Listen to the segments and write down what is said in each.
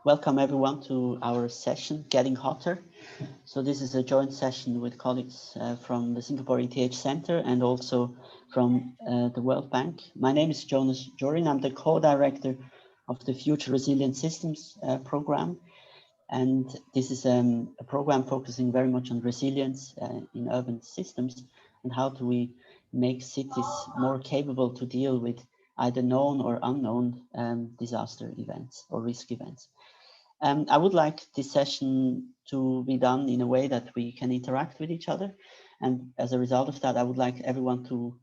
Welcome everyone to our session, Getting Hotter. So this is a joint session with colleagues from the Singapore ETH Center and also from the World Bank. My name is Jonas Jorin. I'm the co-director of the Future Resilient Systems program. And this is a program focusing very much on resilience in urban systems and how do we make cities more capable to deal with either known or unknown disaster events or risk events. I would like this session to be done in a way that we can interact with each other. And as a result of that, I would like everyone to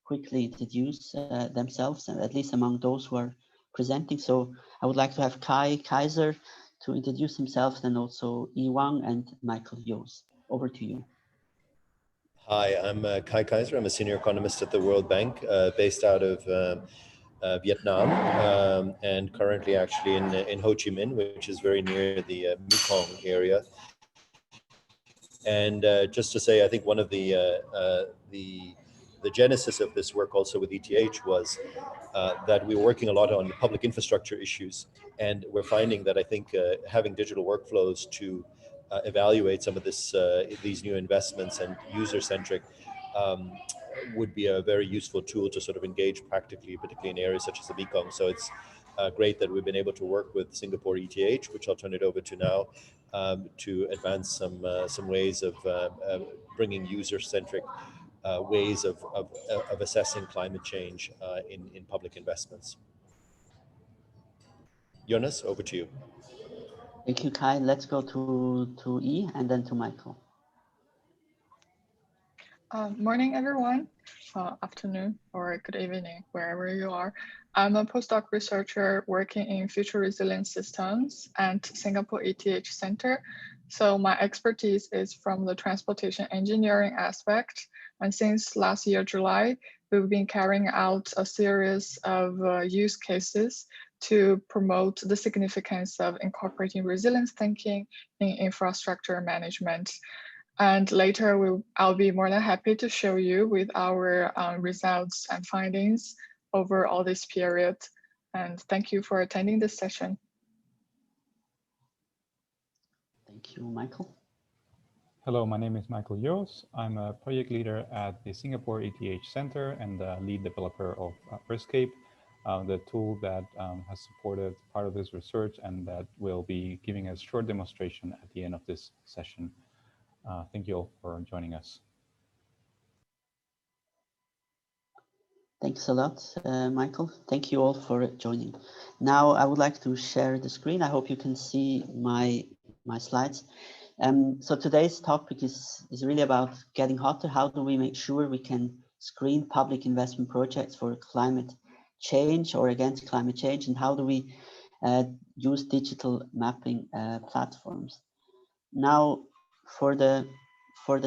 quickly introduce themselves, and at least among those who are presenting. So I would like to have Kai Kaiser to introduce himself, then also Yi Wang and Michael Yos. Over to you. Hi, I'm Kai Kaiser. I'm a senior economist at the World Bank, based out of Vietnam, and currently actually in Ho Chi Minh, which is very near the Mekong area. And just to say, I think one of the genesis of this work also with ETH was that we were working a lot on public infrastructure issues, and we're finding that I think having digital workflows to evaluate some of these new investments and user-centric would be a very useful tool to sort of engage practically, particularly in areas such as the Mekong. So it's great that we've been able to work with Singapore ETH, which I'll turn it over to now, to advance some ways of bringing user-centric ways of assessing climate change in public investments. Jonas, over to you. Thank you, Kai. Let's go to E and then to Michael. Morning, everyone. Afternoon or good evening, wherever you are. I'm a postdoc researcher working in future resilient systems at Singapore ETH Center. So my expertise is from the transportation engineering aspect. And since last year, July, we've been carrying out a series of use cases to promote the significance of incorporating resilience thinking in infrastructure management. And later, I'll be more than happy to show you with our results and findings over all this period. And thank you for attending this session. Thank you, Michael. Hello, my name is Michael Yos. I'm a project leader at the Singapore ETH Center and the lead developer of Earthscape, the tool that has supported part of this research and that will be giving a short demonstration at the end of this session. Thank you all for joining us. Thanks a lot, Michael. Thank you all for joining. Now I would like to share the screen. I hope you can see my slides. So today's topic is really about getting hotter. How do we make sure we can screen public investment projects for climate change or against climate change? And how do we use digital mapping platforms? Now, for the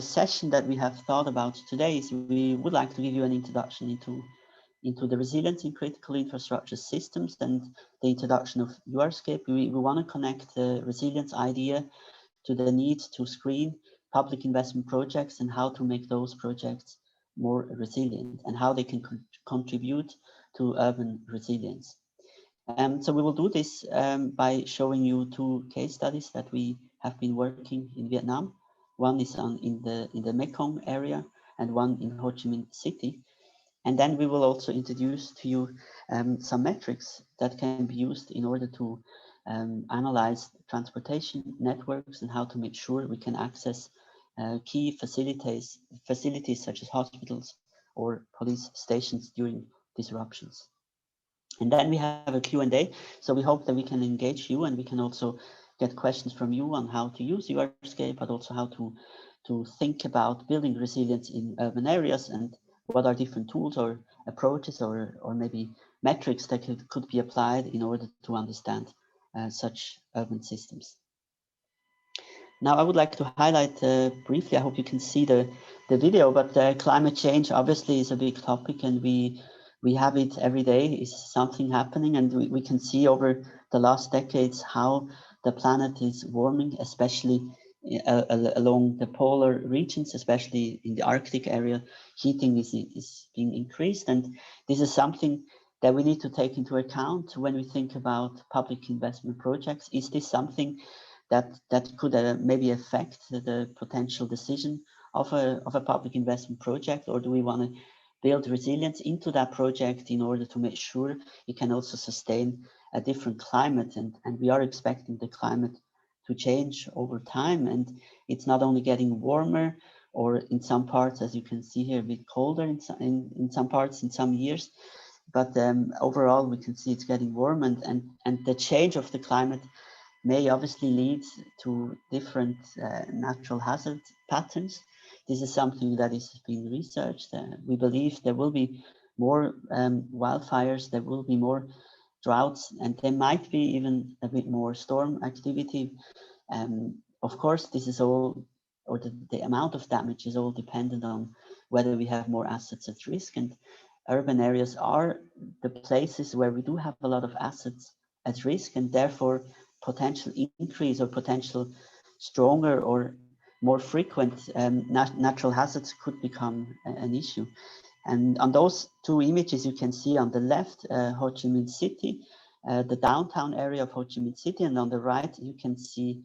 session that we have thought about today, is we would like to give you an introduction into the resilience in critical infrastructure systems and the introduction of Earthscape. We want to connect the resilience idea to the need to screen public investment projects and how to make those projects more resilient and how they can contribute to urban resilience. So we will do this by showing you two case studies that we have been working in Vietnam. One is in the Mekong area and one in Ho Chi Minh City. And then we will also introduce to you some metrics that can be used in order to analyze transportation networks and how to make sure we can access key facilities such as hospitals or police stations during disruptions. And then we have a Q&A. So we hope that we can engage you and we can also get questions from you on how to use Earthscape, but also how to think about building resilience in urban areas and what are different tools or approaches or maybe metrics that could be applied in order to understand such urban systems. Now, I would like to highlight briefly, I hope you can see the video, but climate change obviously is a big topic and we have it every day. Is something happening, and we can see over the last decades how the planet is warming, especially along the polar regions, especially in the Arctic area. Heating is being increased, and this is something that we need to take into account when we think about public investment projects? Is this something that could maybe affect the potential decision of a public investment project, or do we want to build resilience into that project in order to make sure it can also sustain a different climate? And we are expecting the climate to change over time, and it's not only getting warmer, or in some parts, as you can see here, a bit colder in some parts in some years, but overall we can see it's getting warm, and the change of the climate may obviously lead to different natural hazard patterns. This is something that is being researched. We believe there will be more wildfires, there will be more droughts, and there might be even a bit more storm activity. Of course, this is all, or the amount of damage is all dependent on whether we have more assets at risk. And urban areas are the places where we do have a lot of assets at risk, and therefore potential increase or potential stronger or more frequent natural hazards could become an issue. And on those two images, you can see on the left, Ho Chi Minh City, the downtown area of Ho Chi Minh City, and on the right, you can see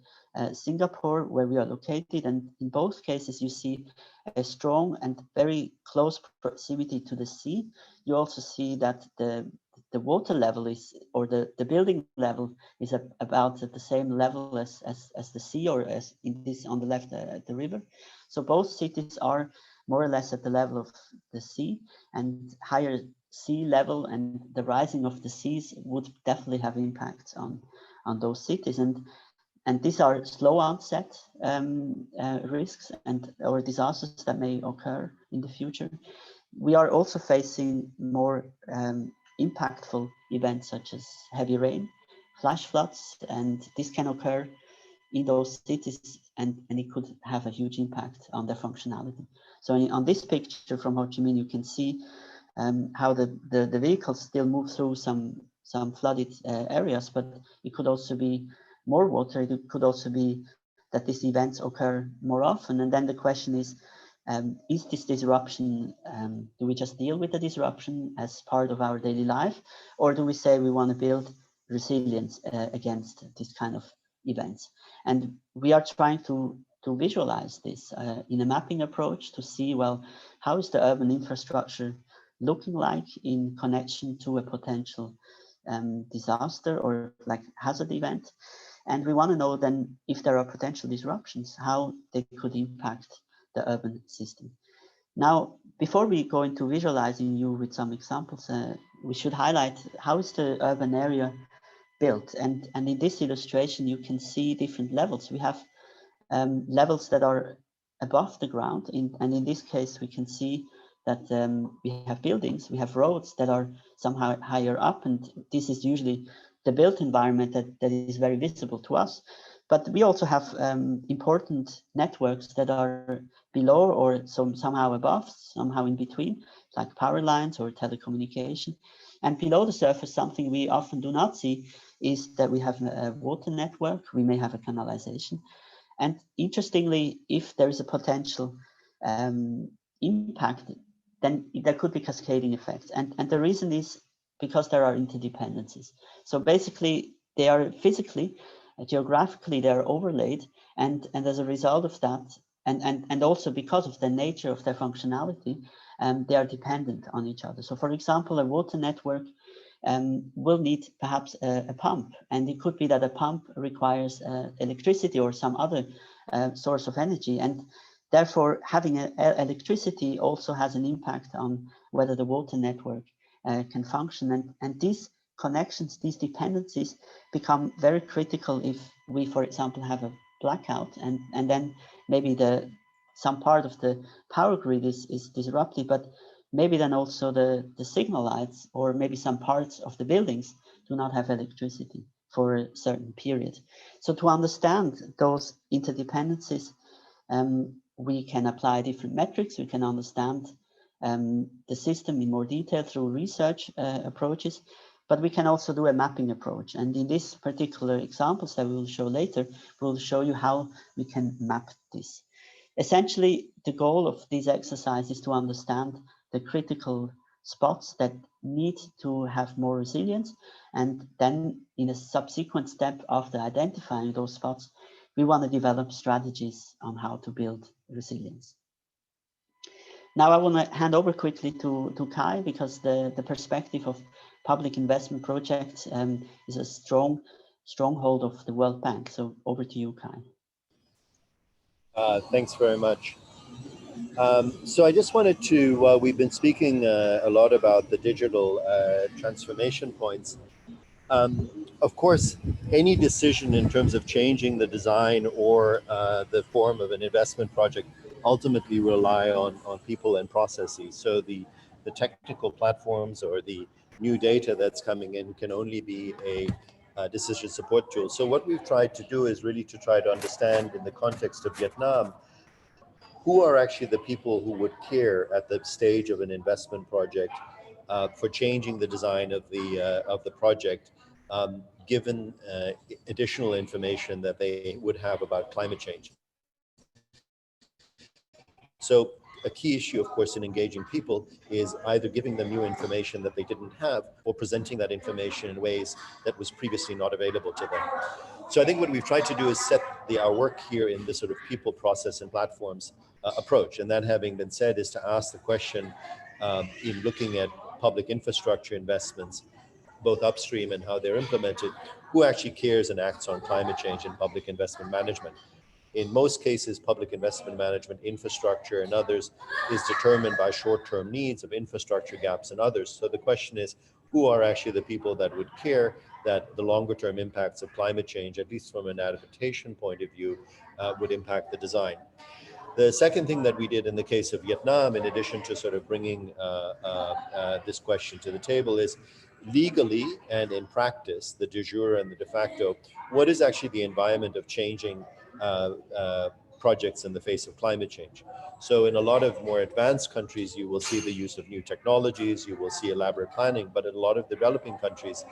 Singapore, where we are located. And in both cases, you see a strong and very close proximity to the sea. You also see that the water level is, or the building level is about at the same level as the sea, or as in this on the left, the river. So both cities are more or less at the level of the sea, and higher sea level and the rising of the seas would definitely have impacts on those cities. And these are slow onset risks or disasters that may occur in the future. We are also facing more impactful events such as heavy rain, flash floods, and this can occur in those cities, and it could have a huge impact on their functionality. So on this picture from Ho Chi Minh, you can see how the vehicles still move through some flooded areas, but it could also be more water. It could also be that these events occur more often. And then the question is this disruption, do we just deal with the disruption as part of our daily life, or do we say we want to build resilience against this kind of events? And we are trying to visualize this in a mapping approach to see, well, how is the urban infrastructure looking like in connection to a potential disaster or like hazard event? And we want to know then if there are potential disruptions, how they could impact the urban system. Now, before we go into visualizing you with some examples, we should highlight how is the urban area built. And in this illustration, you can see different levels. We have levels that are above the ground. And in this case, we can see that we have buildings, we have roads that are somehow higher up. And this is usually the built environment that is very visible to us. But we also have important networks that are below or somehow above, somehow in between, like power lines or telecommunication. And below the surface, something we often do not see is that we have a water network, we may have a canalization. And interestingly, if there is a potential impact, then there could be cascading effects. And the reason is because there are interdependencies. So basically, they are physically, geographically, they are overlaid. And as a result of that, and also because of the nature of their functionality, they are dependent on each other. So for example, a water network will need perhaps a pump, and it could be that a pump requires electricity or some other source of energy, and therefore having electricity also has an impact on whether the water network can function. And these connections, these dependencies become very critical if we, for example, have a blackout, and then maybe some part of the power grid is disrupted, but maybe then also the signal lights or maybe some parts of the buildings do not have electricity for a certain period. So to understand those interdependencies, we can apply different metrics. We can understand the system in more detail through research approaches, but we can also do a mapping approach. And in this particular examples that we will show later, we'll show you how we can map this. Essentially, the goal of this exercise is to understand the critical spots that need to have more resilience. And then in a subsequent step after identifying those spots, we want to develop strategies on how to build resilience. Now I want to hand over quickly to Kai, because the perspective of public investment projects is a stronghold of the World Bank. So over to you, Kai. Thanks very much. So I just wanted to, we've been speaking a lot about the digital transformation points. Of course, any decision in terms of changing the design or the form of an investment project ultimately rely on people and processes. So the technical platforms or the new data that's coming in can only be a decision support tool. So what we've tried to do is really to try to understand, in the context of Vietnam, who are actually the people who would care at the stage of an investment project for changing the design of the project, given additional information that they would have about climate change. So a key issue, of course, in engaging people is either giving them new information that they didn't have, or presenting that information in ways that was previously not available to them. So I think what we've tried to do is set our work here in this sort of people, process, and platforms approach. And that having been said, is to ask the question, in looking at public infrastructure investments, both upstream and how they're implemented, who actually cares and acts on climate change in public investment management? In most cases, public investment management, infrastructure, and others is determined by short-term needs of infrastructure gaps and others. So the question is, who are actually the people that would care that the longer-term impacts of climate change, at least from an adaptation point of view, would impact the design? The second thing that we did in the case of Vietnam, in addition to sort of bringing this question to the table, is legally and in practice, the de jure and the de facto, what is actually the environment of changing projects in the face of climate change? So in a lot of more advanced countries, you will see the use of new technologies, you will see elaborate planning, but in a lot of developing countries,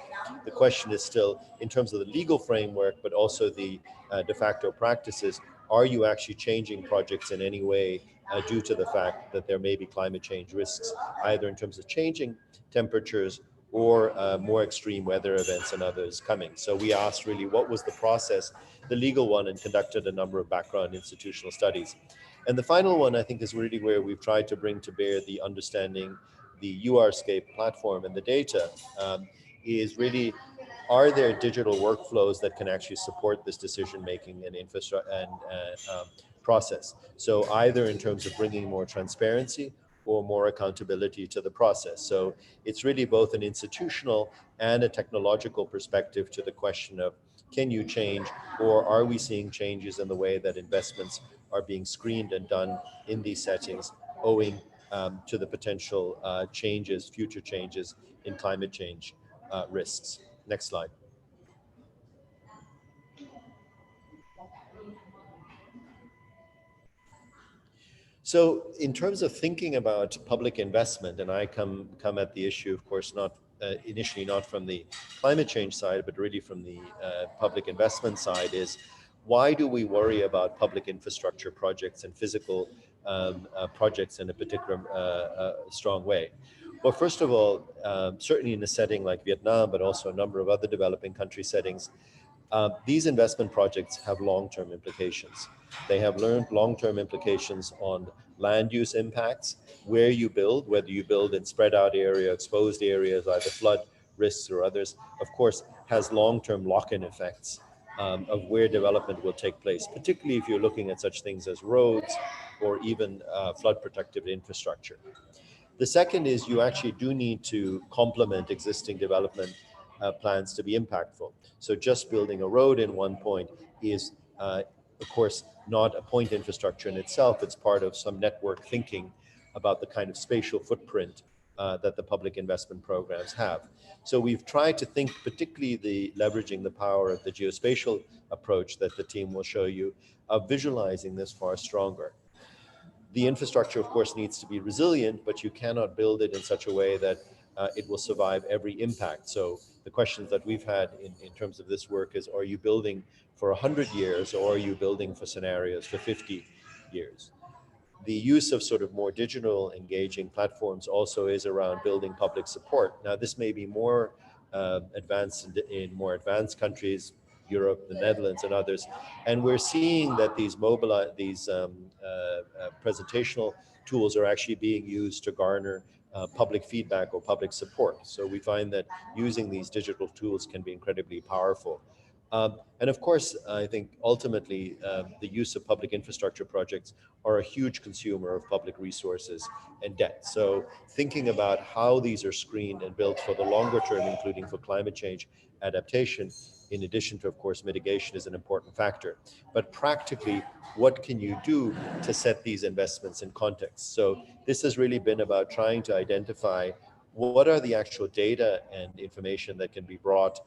the question is still, in terms of the legal framework, but also the de facto practices, are you actually changing projects in any way due to the fact that there may be climate change risks, either in terms of changing temperatures or more extreme weather events and others coming? So we asked really what was the process, the legal one, and conducted a number of background institutional studies. And the final one, I think, is really where we've tried to bring to bear the understanding, the URscape platform and the data, is really, are there digital workflows that can actually support this decision-making and infrastructure and process? So either in terms of bringing more transparency or more accountability to the process. So it's really both an institutional and a technological perspective to the question of, can you change, or are we seeing changes in the way that investments are being screened and done in these settings, owing to the potential changes, future changes in climate change risks. Next slide. So in terms of thinking about public investment, and I come at the issue, of course, not initially not from the climate change side, but really from the public investment side, is why do we worry about public infrastructure projects and physical projects in a particular strong way? Well, first of all, certainly in a setting like Vietnam, but also a number of other developing country settings, these investment projects have long-term implications. They have learned long-term implications on land use impacts, where you build, whether you build in spread out area, exposed areas, either flood risks or others, of course, has long-term lock-in effects of where development will take place, particularly if you're looking at such things as roads or even flood protective infrastructure. The second is you actually do need to complement existing development plans to be impactful. So just building a road in one point is, of course, not a point infrastructure in itself. It's part of some network thinking about the kind of spatial footprint that the public investment programs have. So we've tried to think, particularly the leveraging the power of the geospatial approach that the team will show you, of visualizing this far stronger. The infrastructure, of course, needs to be resilient, but you cannot build it in such a way that it will survive every impact. So the questions that we've had in terms of this work is, are you building for 100 years, or are you building for scenarios for 50 years? the use of sort of more digital engaging platforms also is around building public support. Now, this may be more advanced in more advanced countries, Europe, the Netherlands, and others. And we're seeing that these presentational tools are actually being used to garner public feedback or public support. So we find that using these digital tools can be incredibly powerful. And of course, I think ultimately the use of public infrastructure projects are a huge consumer of public resources and debt. So thinking about how these are screened and built for the longer term, including for climate change adaptation, in addition to, of course, mitigation, is an important factor. But practically, what can you do to set these investments in context? So this has really been about trying to identify what are the actual data and information that can be brought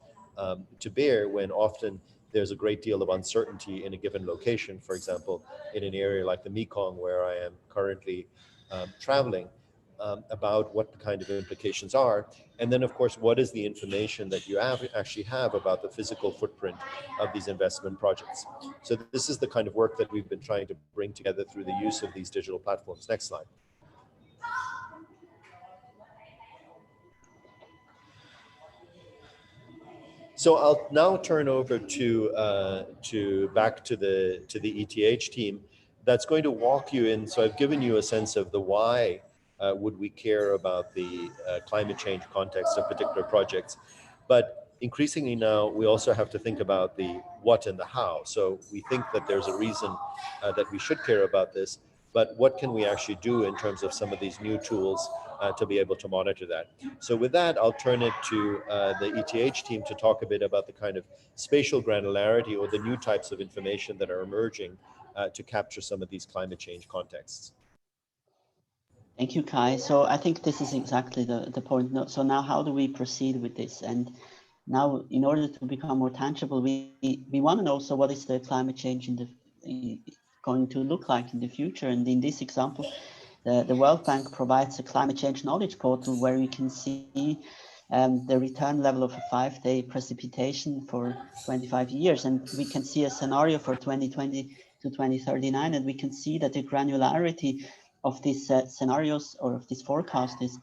to bear when often there's a great deal of uncertainty in a given location. For example, in an area like the Mekong, where I am currently traveling, about what the kind of implications are. And then, of course, what is the information that you actually have about the physical footprint of these investment projects? So this is the kind of work that we've been trying to bring together through the use of these digital platforms. Next slide. So I'll now turn over back to the ETH team that's going to walk you in. So I've given you a sense of the why would we care about the climate change context of particular projects, but increasingly now we also have to think about the what and the how. So we think that there's a reason that we should care about this, but what can we actually do in terms of some of these new tools to be able to monitor that? So with that, I'll turn it to the ETH team to talk a bit about the kind of spatial granularity or the new types of information that are emerging to capture some of these climate change contexts. Thank you, Kai. So I think this is exactly the point. So now how do we proceed with this? And now, in order to become more tangible, we want to know, so what is the climate change going to look like in the future? And in this example, the World Bank provides a climate change knowledge portal where we can see the return level of a 5-day precipitation for 25 years. And we can see a scenario for 2020 to 2039, and we can see that the granularity of these scenarios or of this forecast is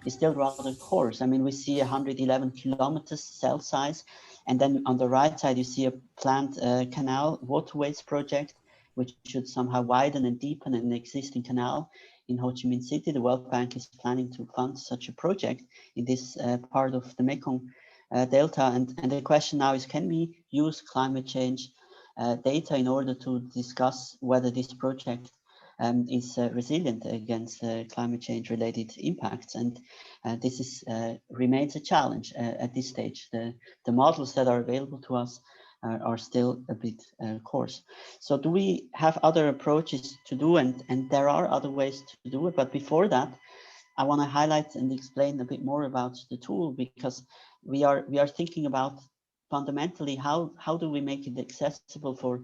still rather coarse. I mean, we see 111 kilometers cell size, and then on the right side, you see a planned canal waterways project, which should somehow widen and deepen an existing canal in Ho Chi Minh City. The World Bank is planning to fund such a project in this part of the Mekong Delta. And the question now is, can we use climate change data in order to discuss whether this project is resilient against climate change related impacts? And this remains a challenge at this stage. The models that are available to us are still a bit coarse. So do we have other approaches to do? And there are other ways to do it. But before that, I want to highlight and explain a bit more about the tool, because we are thinking about fundamentally how do we make it accessible for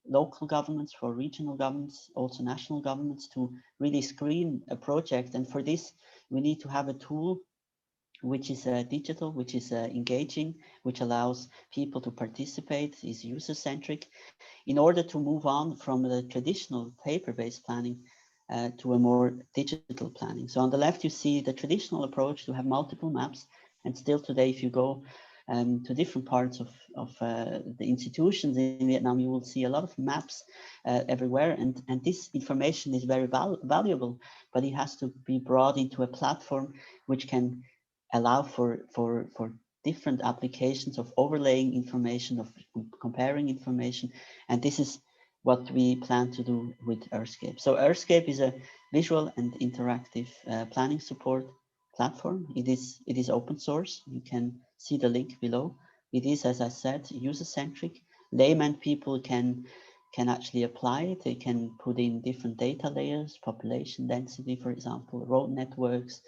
local governments, for regional governments, also national governments, to really screen a project. And for this, we need to have a tool which is digital, which is engaging, which allows people to participate, is user-centric, in order to move on from the traditional paper-based planning to a more digital planning. So on the left, you see the traditional approach to have multiple maps. And still today, if you go to different parts of the institutions in Vietnam, you will see a lot of maps everywhere. And this information is very valuable, but it has to be brought into a platform which can allow for different applications of overlaying information, of comparing information. And this is what we plan to do with Earthscape. So Earthscape is a visual and interactive planning support platform. It is open source. You can see the link below. It is, as I said, user-centric. Layman people can actually apply it. They can put in different data layers, population density, for example, road networks,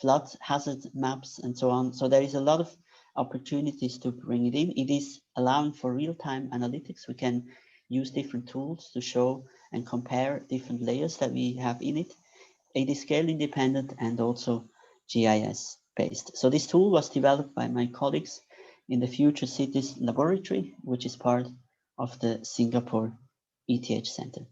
flood hazard maps, and so on. So there is a lot of opportunities to bring it in. It is allowing for real-time analytics. We can use different tools to show and compare different layers that we have in it. It is scale independent and also GIS based. So this tool was developed by my colleagues in the Future Cities Laboratory, which is part of the Singapore ETH Center.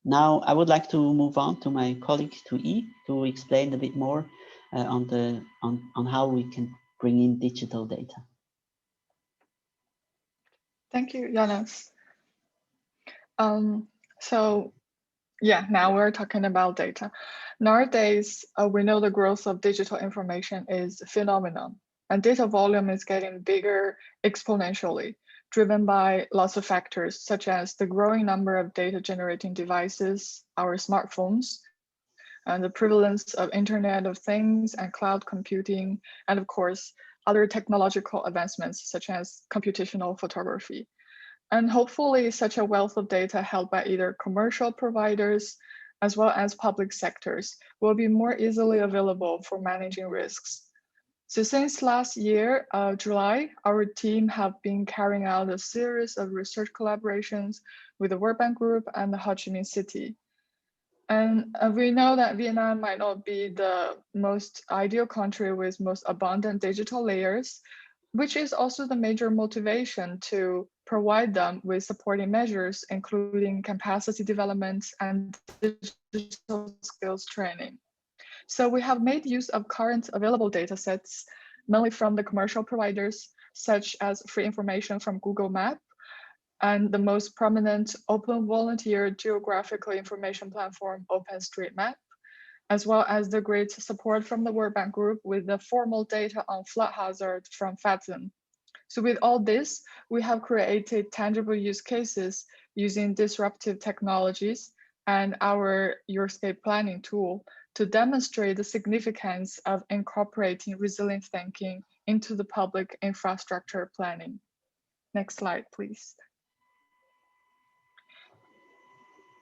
Now, I would like to move on to my colleague, to E, to explain a bit more on how we can bring in digital data. Thank you, Jonas. So yeah, now we're talking about data. Nowadays, we know the growth of digital information is phenomenal, and data volume is getting bigger exponentially, driven by lots of factors, such as the growing number of data generating devices, our smartphones, and the prevalence of Internet of Things and cloud computing, and of course, other technological advancements such as computational photography. And hopefully such a wealth of data held by either commercial providers as well as public sectors will be more easily available for managing risks. So since last year, July, our team have been carrying out a series of research collaborations with the World Bank Group and the Ho Chi Minh City. And we know that Vietnam might not be the most ideal country with most abundant digital layers, which is also the major motivation to provide them with supporting measures, including capacity development and digital skills training. So we have made use of current available data sets, mainly from the commercial providers, such as free information from Google Maps, and the most prominent open volunteer geographical information platform, OpenStreetMap, as well as the great support from the World Bank Group with the formal data on flood hazard from FATSM. So with all this, we have created tangible use cases using disruptive technologies and our Eurscape planning tool to demonstrate the significance of incorporating resilient thinking into the public infrastructure planning. Next slide, please.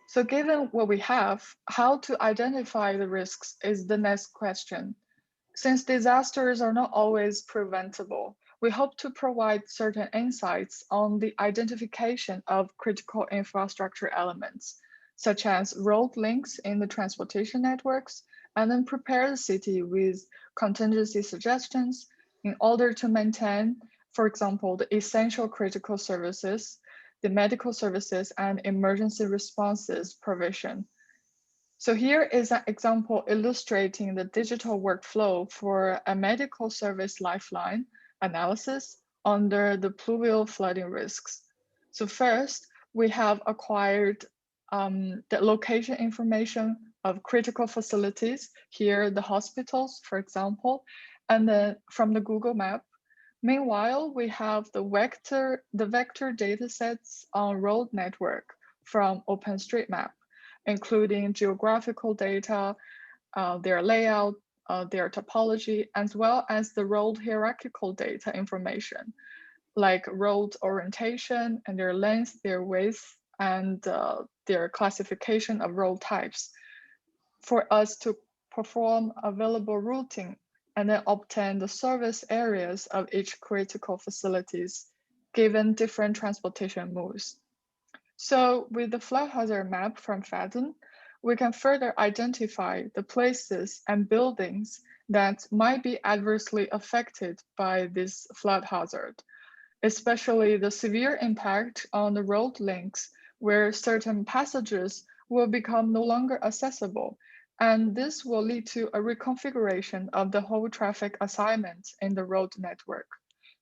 So given what we have, how to identify the risks is the next question. Since disasters are not always preventable, we hope to provide certain insights on the identification of critical infrastructure elements, such as road links in the transportation networks, and then prepare the city with contingency suggestions in order to maintain, for example, the essential critical services, the medical services, and emergency responses provision. So here is an example illustrating the digital workflow for a medical service lifeline analysis under the pluvial flooding risks. So first, we have acquired the location information of critical facilities, here the hospitals, for example, and then from the Google map. Meanwhile, we have the vector data sets on road network from OpenStreetMap, including geographical data, their layout, their topology, as well as the road hierarchical data information, like road orientation and their length, their width, and their classification of road types, for us to perform available routing and then obtain the service areas of each critical facilities given different transportation modes. So with the flood hazard map from FATSM, we can further identify the places and buildings that might be adversely affected by this flood hazard, especially the severe impact on the road links where certain passages will become no longer accessible. And this will lead to a reconfiguration of the whole traffic assignment in the road network.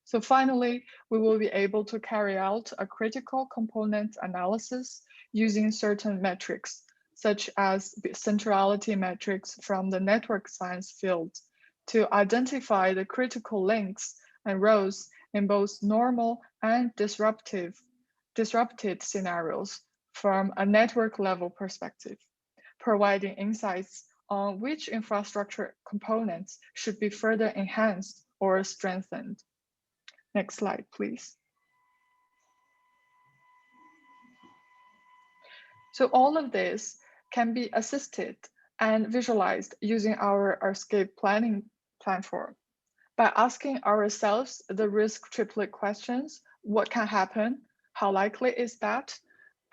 So finally, we will be able to carry out a critical component analysis using certain metrics, such as centrality metrics from the network science field, to identify the critical links and rows in both normal and disrupted scenarios from a network level perspective, providing insights on which infrastructure components should be further enhanced or strengthened. Next slide, please. So all of this can be assisted and visualized using our Eurscape planning platform by asking ourselves the risk triplet questions: what can happen? How likely is that?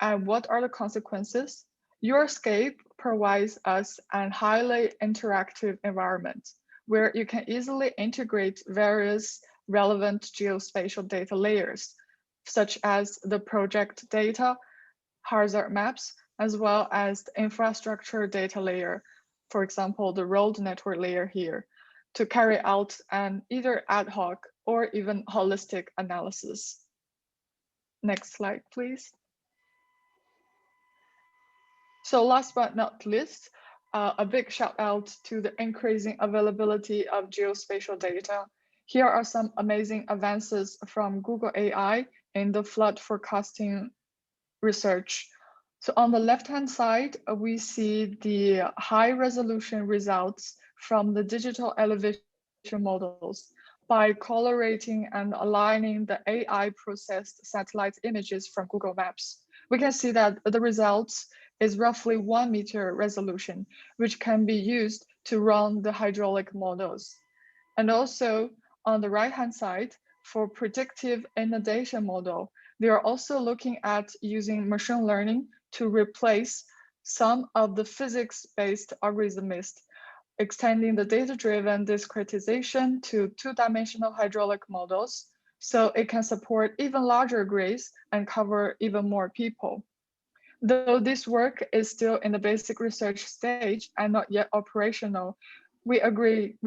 And what are the consequences? Eurscape provides us a highly interactive environment where you can easily integrate various relevant geospatial data layers, such as the project data, hazard maps, as well as the infrastructure data layer, for example, the road network layer here, to carry out an either ad hoc or even holistic analysis. Next slide, please. So last but not least, a big shout out to the increasing availability of geospatial data. Here are some amazing advances from Google AI in the flood forecasting research. So on the left-hand side, we see the high resolution results from the digital elevation models by correlating and aligning the AI processed satellite images from Google Maps. We can see that the results is roughly 1 meter resolution, which can be used to run the hydraulic models. And also on the right-hand side, for predictive inundation model, they are also looking at using machine learning to replace some of the physics-based algorithms, extending the data-driven discretization to two-dimensional hydraulic models, so it can support even larger grids and cover even more people. Though this work is still in the basic research stage and not yet operational, we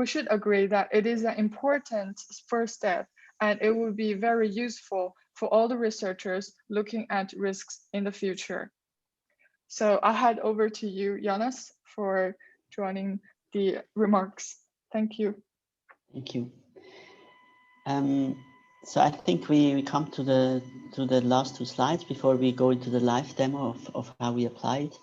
should agree that it is an important first step, and it will be very useful for all the researchers looking at risks in the future. So I'll hand over to you, Jonas, for joining the remarks. Thank you. Thank you. So I think we come to the last two slides before we go into the live demo of how we apply it.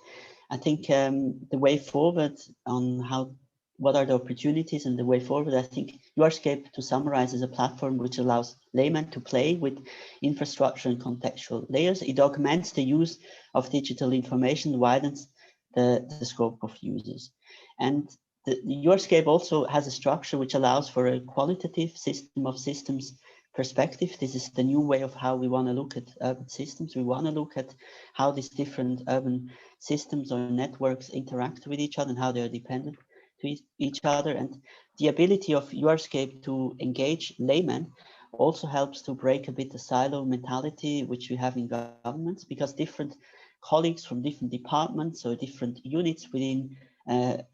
I think the way forward on what are the opportunities and the way forward, I think URscape, to summarize, is a platform which allows laymen to play with infrastructure and contextual layers. It augments the use of digital information, widens the scope of users. And the URscape also has a structure which allows for a qualitative system of systems perspective. This is the new way of how we want to look at urban systems. We want to look at how these different urban systems or networks interact with each other and how they are dependent to each other. And the ability of URscape to engage laymen also helps to break a bit the silo mentality which we have in governments, because different colleagues from different departments or different units within a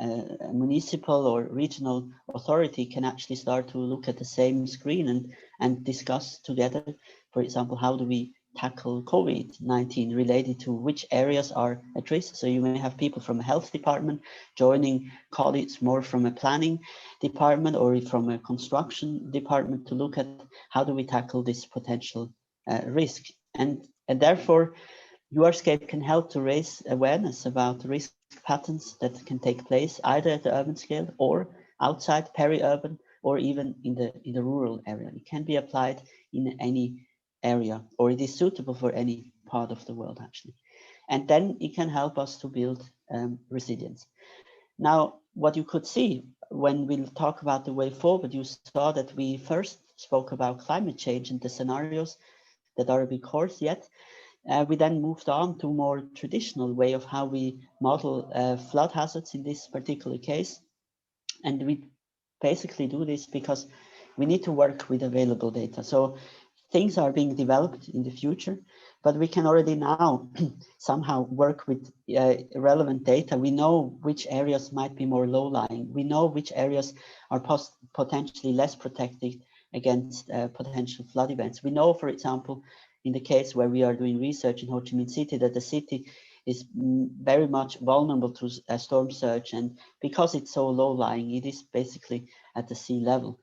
municipal or regional authority can actually start to look at the same screen and discuss together, for example, how do we tackle COVID-19 related to which areas are at risk. So you may have people from a health department joining colleagues more from a planning department or from a construction department to look at how do we tackle this potential risk. And therefore, URscape can help to raise awareness about risk patterns that can take place either at the urban scale or outside peri-urban or even in the rural area. It can be applied in any area, or it is suitable for any part of the world actually. And then it can help us to build resilience. Now, what you could see when we talk about the way forward, you saw that we first spoke about climate change and the scenarios that are a bit coarse yet. We then moved on to a more traditional way of how we model flood hazards in this particular case. And we basically do this because we need to work with available data. So things are being developed in the future, but we can already now somehow work with relevant data. We know which areas might be more low-lying. We know which areas are potentially less protected against potential flood events. We know, for example, in the case where we are doing research in Ho Chi Minh City, that the city is very much vulnerable to a storm surge. And because it's so low-lying, it is basically at the sea level.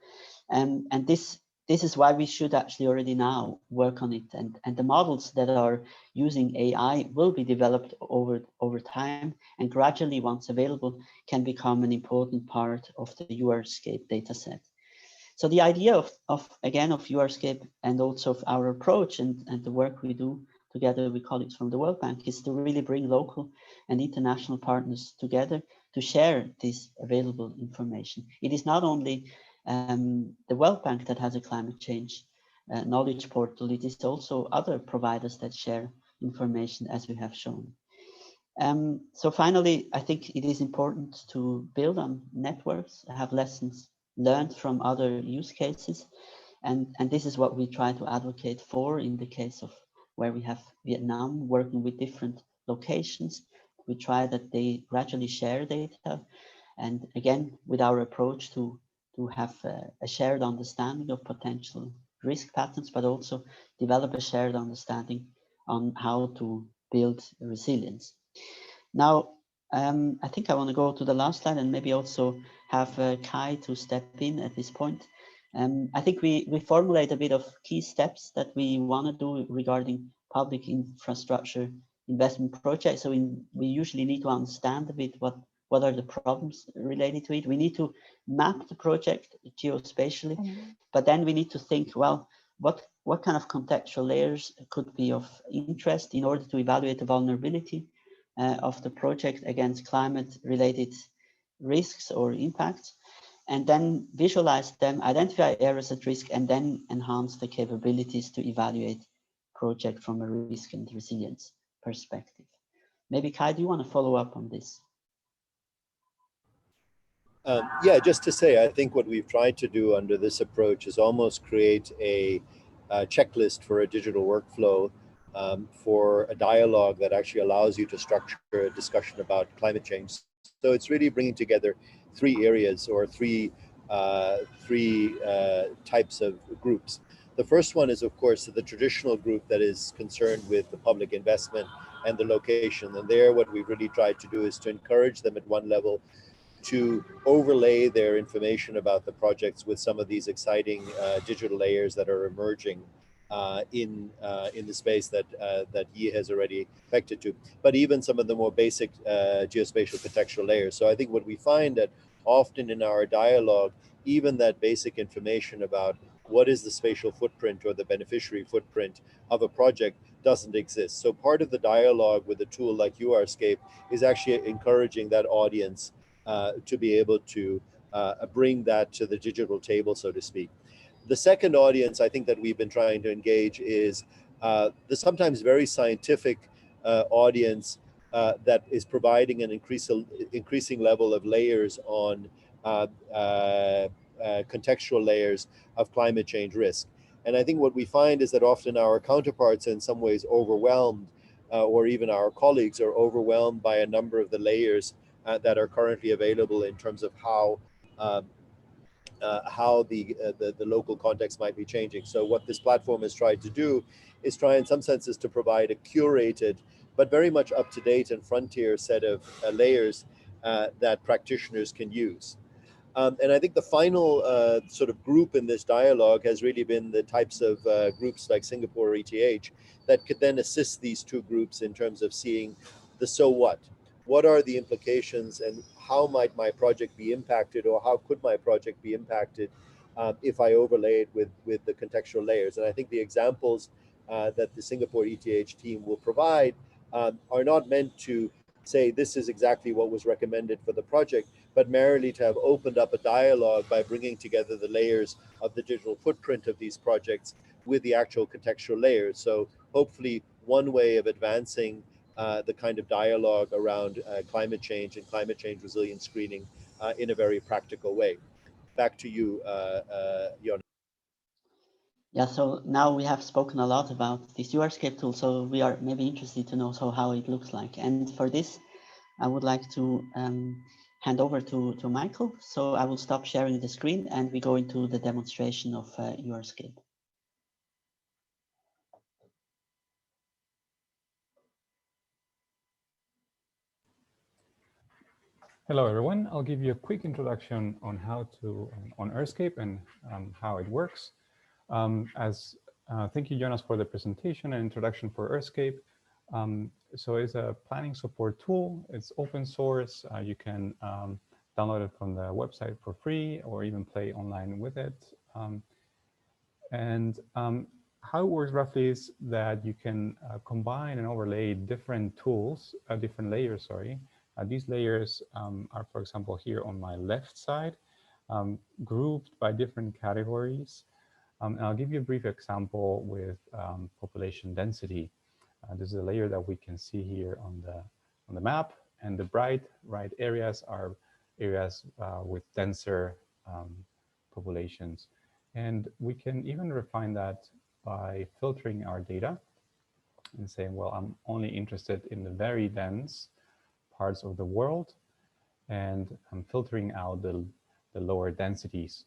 And this is why we should actually already now work on it. And the models that are using AI will be developed over time, and gradually, once available, can become an important part of the URscape dataset. So the idea of URscape and also of our approach and the work we do together with colleagues from the World Bank is to really bring local and international partners together to share this available information. It is not only the World Bank that has a climate change knowledge portal, it is also other providers that share information, as we have shown. So finally, I think it is important to build on networks, have lessons learned from other use cases. And this is what we try to advocate for in the case of where we have Vietnam working with different locations. We try that they gradually share data. And again, with our approach to have a shared understanding of potential risk patterns, but also develop a shared understanding on how to build resilience. Now, I think I want to go to the last slide and maybe also have Kai to step in at this point. I think we formulate a bit of key steps that we want to do regarding public infrastructure investment projects. So we usually need to understand a bit what are the problems related to it. We need to map the project geospatially, but then we need to think, well, what kind of contextual layers could be of interest in order to evaluate the vulnerability of the project against climate-related risks or impacts, and then visualize them, identify areas at risk, and then enhance the capabilities to evaluate project from a risk and resilience perspective. Maybe Kai, do you want to follow up on this? Yeah, just to say, I think what we've tried to do under this approach is almost create a checklist for a digital workflow for a dialogue that actually allows you to structure a discussion about climate change. So it's really bringing together three areas or three types of groups. The first one is, of course, the traditional group that is concerned with the public investment and the location. And there, what we've really tried to do is to encourage them at one level to overlay their information about the projects with some of these exciting digital layers that are emerging in the space that Yi has already affected to, but even some of the more basic geospatial contextual layers. So I think what we find that often in our dialogue, even that basic information about what is the spatial footprint or the beneficiary footprint of a project doesn't exist. So part of the dialogue with a tool like URscape is actually encouraging that audience to be able to bring that to the digital table, so to speak. The second audience I think that we've been trying to engage is the sometimes very scientific audience that is providing an increasing level of layers on contextual layers of climate change risk. And I think what we find is that often our counterparts are in some ways overwhelmed, or even our colleagues are overwhelmed by a number of the layers that are currently available in terms of how the local context might be changing. So what this platform has tried to do is try in some senses to provide a curated, but very much up-to-date and frontier set of layers that practitioners can use. And I think the final sort of group in this dialogue has really been the types of groups like Singapore ETH that could then assist these two groups in terms of seeing the so what. What are the implications and how might my project be impacted, or how could my project be impacted if I overlay it with the contextual layers? And I think the examples that the Singapore ETH team will provide are not meant to say this is exactly what was recommended for the project, but merely to have opened up a dialogue by bringing together the layers of the digital footprint of these projects with the actual contextual layers. So hopefully one way of advancing the kind of dialogue around climate change and climate change resilience screening in a very practical way. Back to you, Jon. Yeah, so now we have spoken a lot about this URscape tool, so we are maybe interested to know how it looks like. And for this, I would like to hand over to Michael. So I will stop sharing the screen and we go into the demonstration of URscape. Hello, everyone. I'll give you a quick introduction on how to on URscape and how it works. Thank you, Jonas, for the presentation and introduction for URscape. So it's a planning support tool. It's open source. You can download it from the website for free or even play online with it. How it works roughly is that you can combine and overlay different tools, different layers, sorry. These layers are, for example, here on my left side, grouped by different categories. And I'll give you a brief example with population density. This is a layer that we can see here on the map, and the bright right areas are areas with denser populations. And we can even refine that by filtering our data. and saying, well, I'm only interested in the very dense parts of the world, and I'm filtering out the lower densities.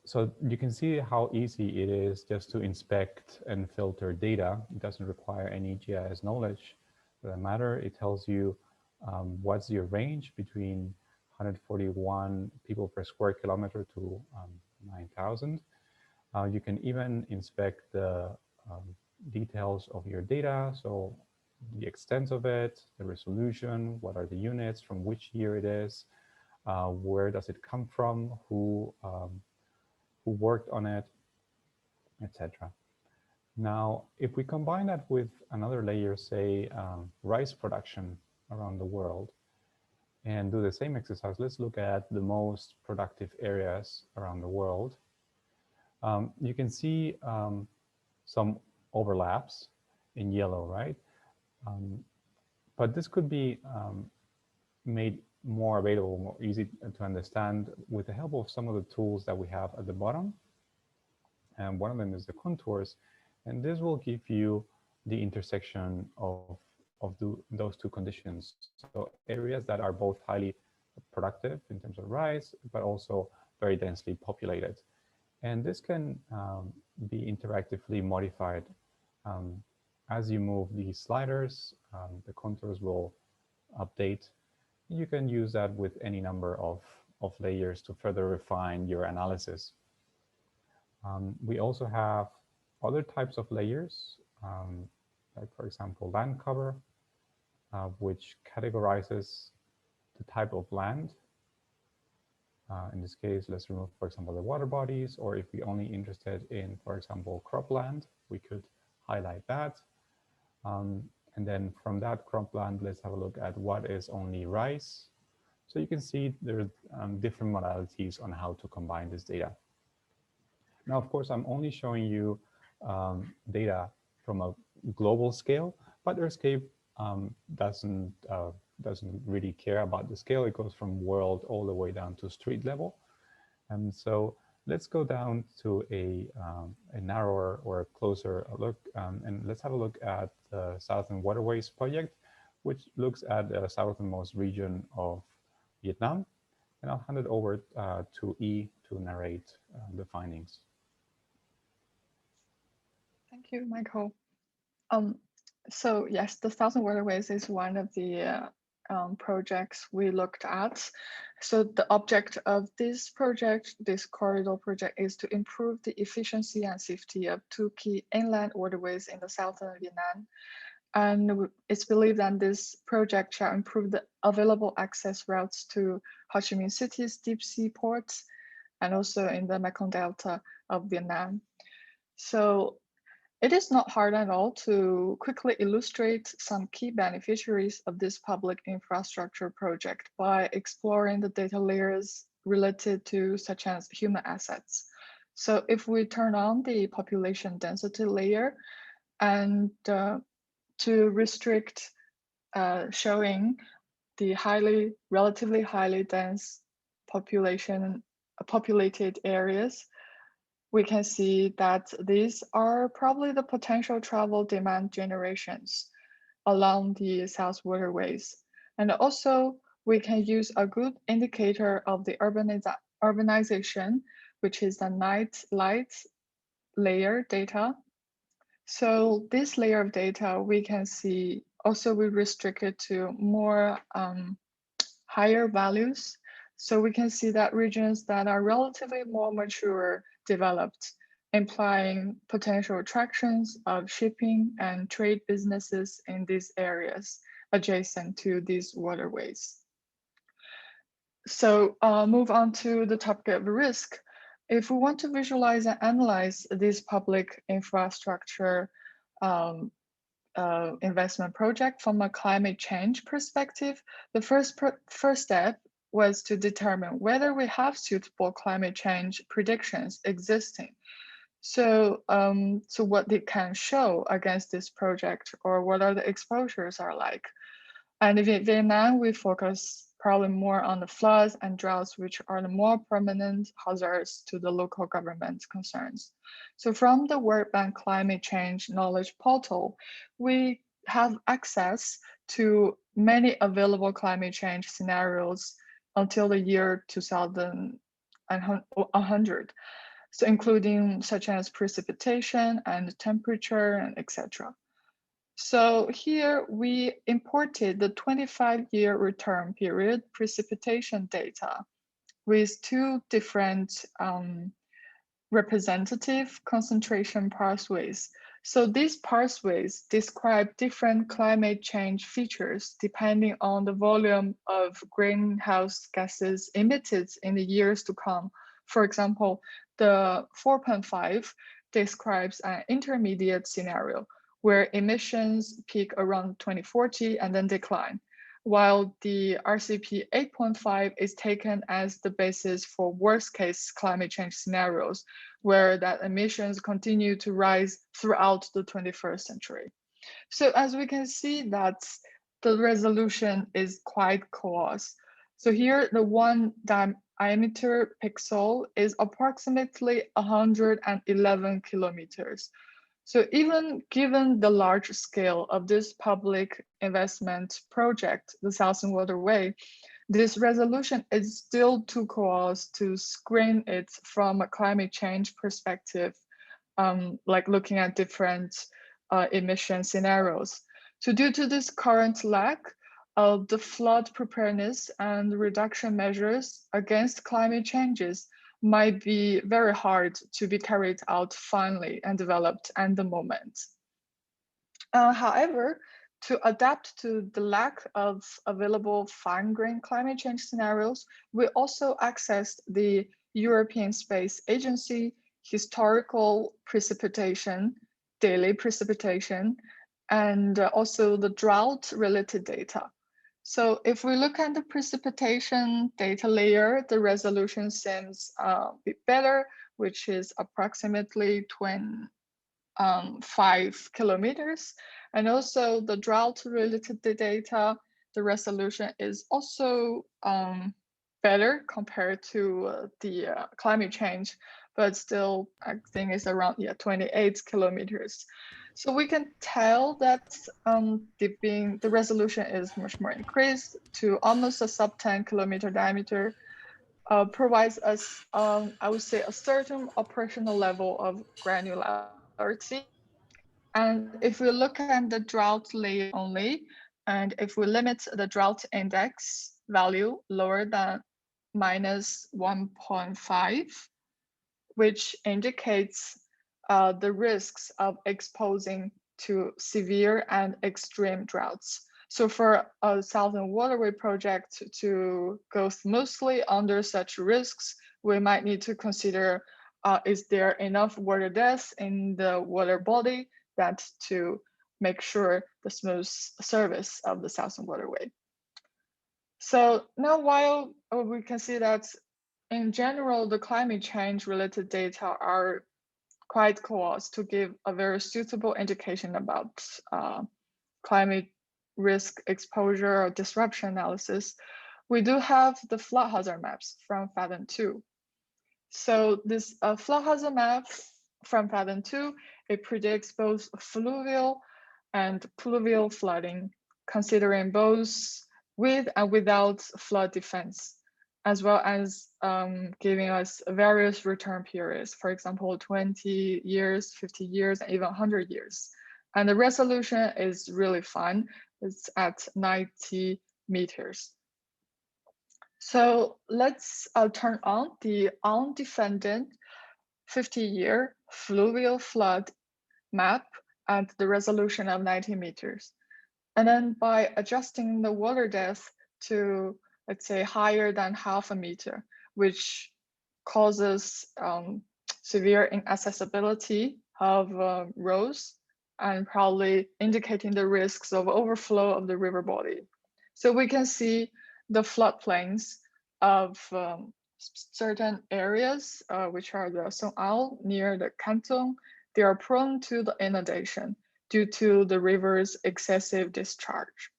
So you can see how easy it is just to inspect and filter data. It doesn't require any GIS knowledge. For that matter, it tells you what's your range between 141 people per square kilometer to 9,000. You can even inspect the details of your data. So the extent of it, the resolution, what are the units, from which year it is, where does it come from, who worked on it, etc. Now, if we combine that with another layer, say rice production around the world, and do the same exercise, let's look at the most productive areas around the world. You can see some overlaps in yellow, right? But this could be made more available, more easy to understand with the help of some of the tools that we have at the bottom. And one of them is the contours. And this will give you the intersection of those two conditions. So areas that are both highly productive in terms of rice, but also very densely populated. And this can be interactively modified. As you move these sliders, the contours will update. You can use that with any number of layers to further refine your analysis. We also have other types of layers, like for example, land cover, which categorizes the type of land. In this case, let's remove, for example, the water bodies, or if we're only interested in, for example, cropland, we could highlight that. And then from that cropland, let's have a look at what is only rice. So you can see there are different modalities on how to combine this data. Now, of course, I'm only showing you data from a global scale, but Earthscape doesn't really care about the scale. It goes from world all the way down to street level. And so let's go down to a narrower or closer look, and let's have a look at the Southern Waterways project, which looks at the southernmost region of Vietnam. And I'll hand it over to E to narrate the findings. Thank you, Michael. So yes, the Southern Waterways is one of the projects we looked at. So the object of this project, this corridor project, is to improve the efficiency and safety of two key inland waterways in the southern Vietnam. And it's believed that this project shall improve the available access routes to Ho Chi Minh City's deep sea ports and also in the Mekong Delta of Vietnam. So it is not hard at all to quickly illustrate some key beneficiaries of this public infrastructure project by exploring the data layers related to such as human assets. So if we turn on the population density layer and to restrict showing the relatively highly dense populated areas, we can see that these are probably the potential travel demand generations along the South Waterways. And also, we can use a good indicator of the urbanization, which is the night light layer data. So this layer of data, we can see also we restrict it to more higher values. So we can see that regions that are relatively more mature developed, implying potential attractions of shipping and trade businesses in these areas adjacent to these waterways. So move on to the topic of risk. If we want to visualize and analyze this public infrastructure investment project from a climate change perspective, the first step was to determine whether we have suitable climate change predictions existing. So, what they can show against this project, or what are the exposures are like. And in Vietnam, we focus probably more on the floods and droughts, which are the more permanent hazards to the local government concerns. So from the World Bank Climate Change Knowledge Portal, we have access to many available climate change scenarios until the year 2100. So including such as precipitation and temperature and etc. So here we imported the 25-year return period precipitation data with two different representative concentration pathways. So these pathways describe different climate change features depending on the volume of greenhouse gases emitted in the years to come. For example, the 4.5 describes an intermediate scenario where emissions peak around 2040 and then decline, while the RCP 8.5 is taken as the basis for worst case climate change scenarios, where that emissions continue to rise throughout the 21st century. So as we can see that the resolution is quite coarse. So here the one diameter pixel is approximately 111 kilometers. So even given the large scale of this public investment project, the Southern Waterway, this resolution is still too coarse to screen it from a climate change perspective, like looking at different emission scenarios. So due to this current lack of the flood preparedness and reduction measures against climate changes, might be very hard to be carried out finally and developed at the moment. However, to adapt to the lack of available fine-grained climate change scenarios, we also accessed the European Space Agency historical precipitation, daily precipitation, and also the drought-related data. So if we look at the precipitation data layer, the resolution seems a bit better, which is approximately 5 kilometers. And also the drought-related data, the resolution is also better compared to the climate change, but still I think it's around 28 kilometers. So we can tell that the resolution is much more increased to almost a sub 10 kilometer diameter, provides us, I would say, a certain operational level of granularity. And if we look at the drought layer only, and if we limit the drought index value lower than minus 1.5, which indicates the risks of exposing to severe and extreme droughts. So for a Southern Waterway project to go smoothly under such risks, we might need to consider, is there enough water depth in the water body that to make sure the smooth service of the Southern Waterway. So now while we can see that in general, the climate change related data are quite coarse to give a very suitable indication about climate risk exposure or disruption analysis. We do have the flood hazard maps from Fathom 2. So this flood hazard map from Fathom 2, it predicts both fluvial and pluvial flooding, considering both with and without flood defense, as well as giving us various return periods, for example, 20 years, 50 years, and even 100 years. And the resolution is really fun. It's at 90 meters. So let's turn on the undefended 50-year fluvial flood map at the resolution of 90 meters. And then by adjusting the water depth to, let's say, higher than half a meter, which causes severe inaccessibility of roads and probably indicating the risks of overflow of the river body. So we can see the floodplains of certain areas, which are the Sông Ao near the Canton. They are prone to the inundation due to the river's excessive discharge.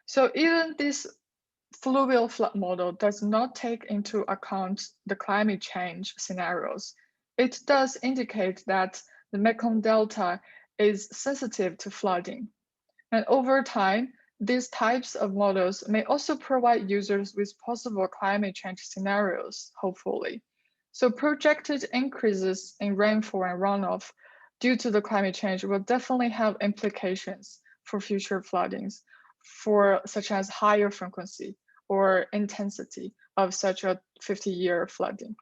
So even this fluvial flood model does not take into account the climate change scenarios. It does indicate that the Mekong Delta is sensitive to flooding. And over time, these types of models may also provide users with possible climate change scenarios, hopefully. So projected increases in rainfall and runoff due to the climate change will definitely have implications for future floodings, such as higher frequency or intensity of such a 50-year flooding.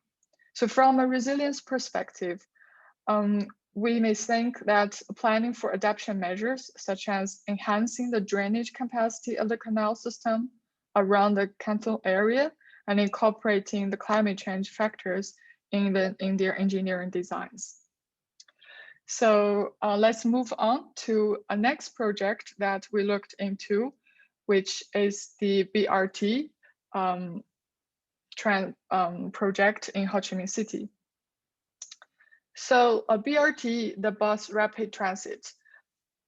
So from a resilience perspective, we may think that planning for adaptation measures, such as enhancing the drainage capacity of the canal system around the canton area and incorporating the climate change factors in their engineering designs. So let's move on to a next project that we looked into, which is the BRT project in Ho Chi Minh City. So a BRT, the bus rapid transit,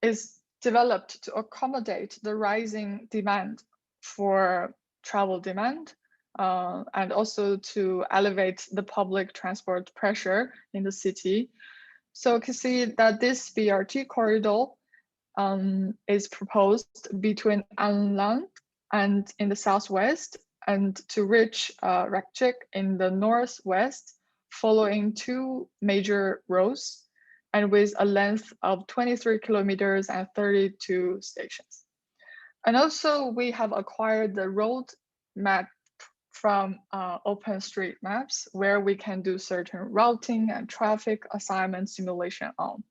is developed to accommodate the rising demand for travel demand and also to elevate the public transport pressure in the city. So you can see that this BRT corridor is proposed between An Lang and in the southwest and to reach Rakchik in the northwest, following two major roads and with a length of 23 kilometers and 32 stations. And also we have acquired the road map from OpenStreetMaps, where we can do certain routing and traffic assignment simulation on.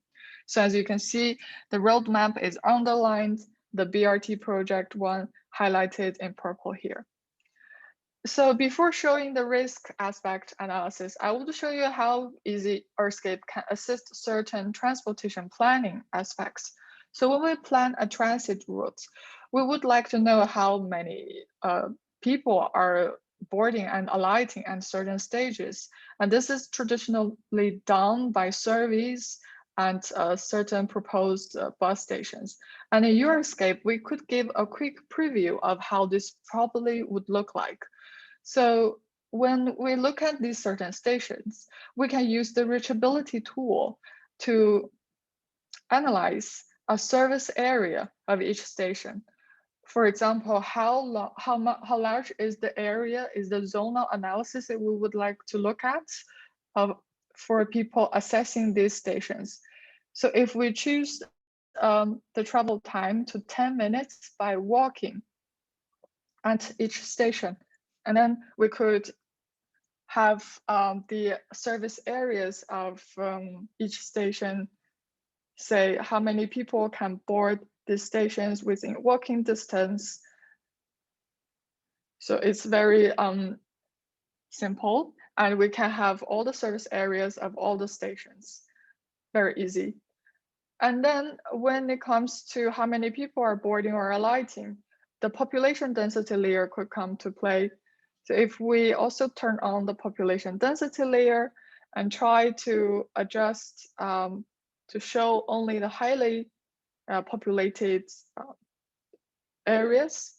So as you can see, the roadmap is underlined, the BRT project one highlighted in purple here. So before showing the risk aspect analysis, I will show you how easy Earthscape can assist certain transportation planning aspects. So when we plan a transit route, we would like to know how many people are boarding and alighting at certain stages. And this is traditionally done by surveys and certain proposed bus stations. And in Earthscape, we could give a quick preview of how this probably would look like. So when we look at these certain stations, we can use the reachability tool to analyze a service area of each station. For example, how large is the area, is the zonal analysis that we would like to look at for people assessing these stations. So if we choose the travel time to 10 minutes by walking at each station, and then we could have the service areas of each station, say how many people can board these stations within walking distance. So it's very simple, and we can have all the service areas of all the stations. Very easy. And then when it comes to how many people are boarding or alighting, the population density layer could come to play. So if we also turn on the population density layer and try to adjust to show only the highly populated areas.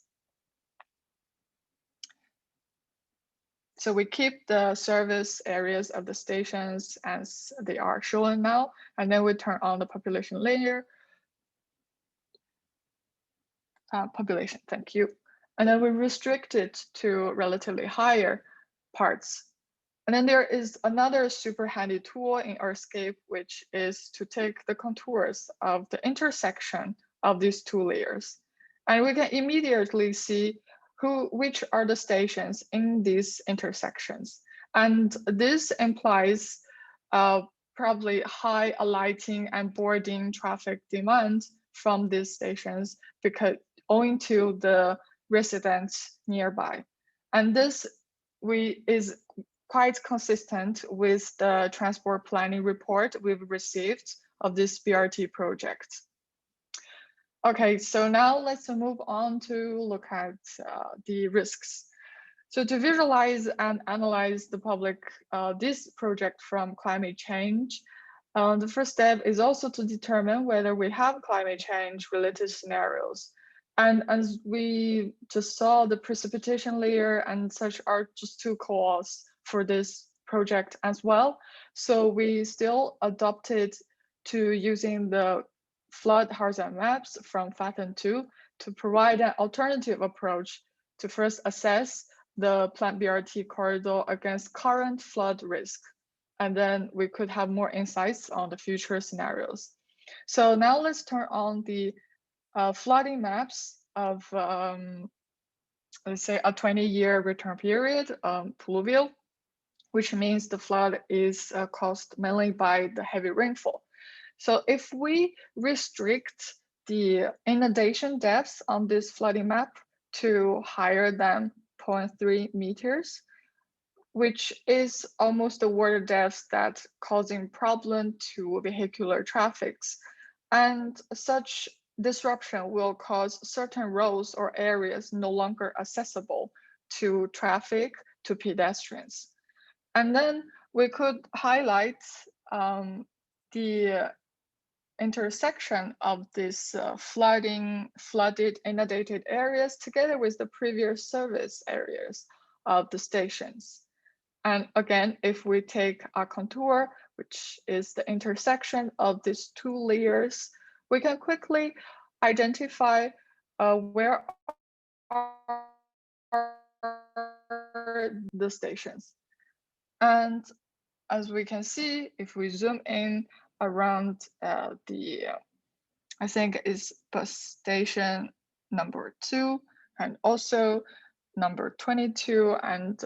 So we keep the service areas of the stations as they are shown now, and then we turn on the population layer. Population, thank you. And then we restrict it to relatively higher parts. And then there is another super handy tool in Earthscape, which is to take the contours of the intersection of these two layers. And we can immediately see which are the stations in these intersections. And this implies probably high alighting and boarding traffic demand from these stations because owing to the residents nearby. And this is quite consistent with the transport planning report we've received of this BRT project. Okay, so now let's move on to look at the risks. So to visualize and analyze this project from climate change, the first step is also to determine whether we have climate change related scenarios. And as we just saw, the precipitation layer and such are just too coarse for this project as well. So we still adopted to using the flood hazard maps from FATN 2 to provide an alternative approach to first assess the plant BRT corridor against current flood risk. And then we could have more insights on the future scenarios. So now let's turn on the flooding maps of, let's say, a 20-year return period, pluvial, which means the flood is caused mainly by the heavy rainfall. So if we restrict the inundation depths on this flooding map to higher than 0.3 meters, which is almost the water depth that's causing problem to vehicular traffics. And such disruption will cause certain roads or areas no longer accessible to traffic, to pedestrians. And then we could highlight the intersection of these flooded, inundated areas together with the previous service areas of the stations. And again, if we take a contour, which is the intersection of these two layers, we can quickly identify where are the stations. And as we can see, if we zoom in around I think is bus station number 2, and also number 22 and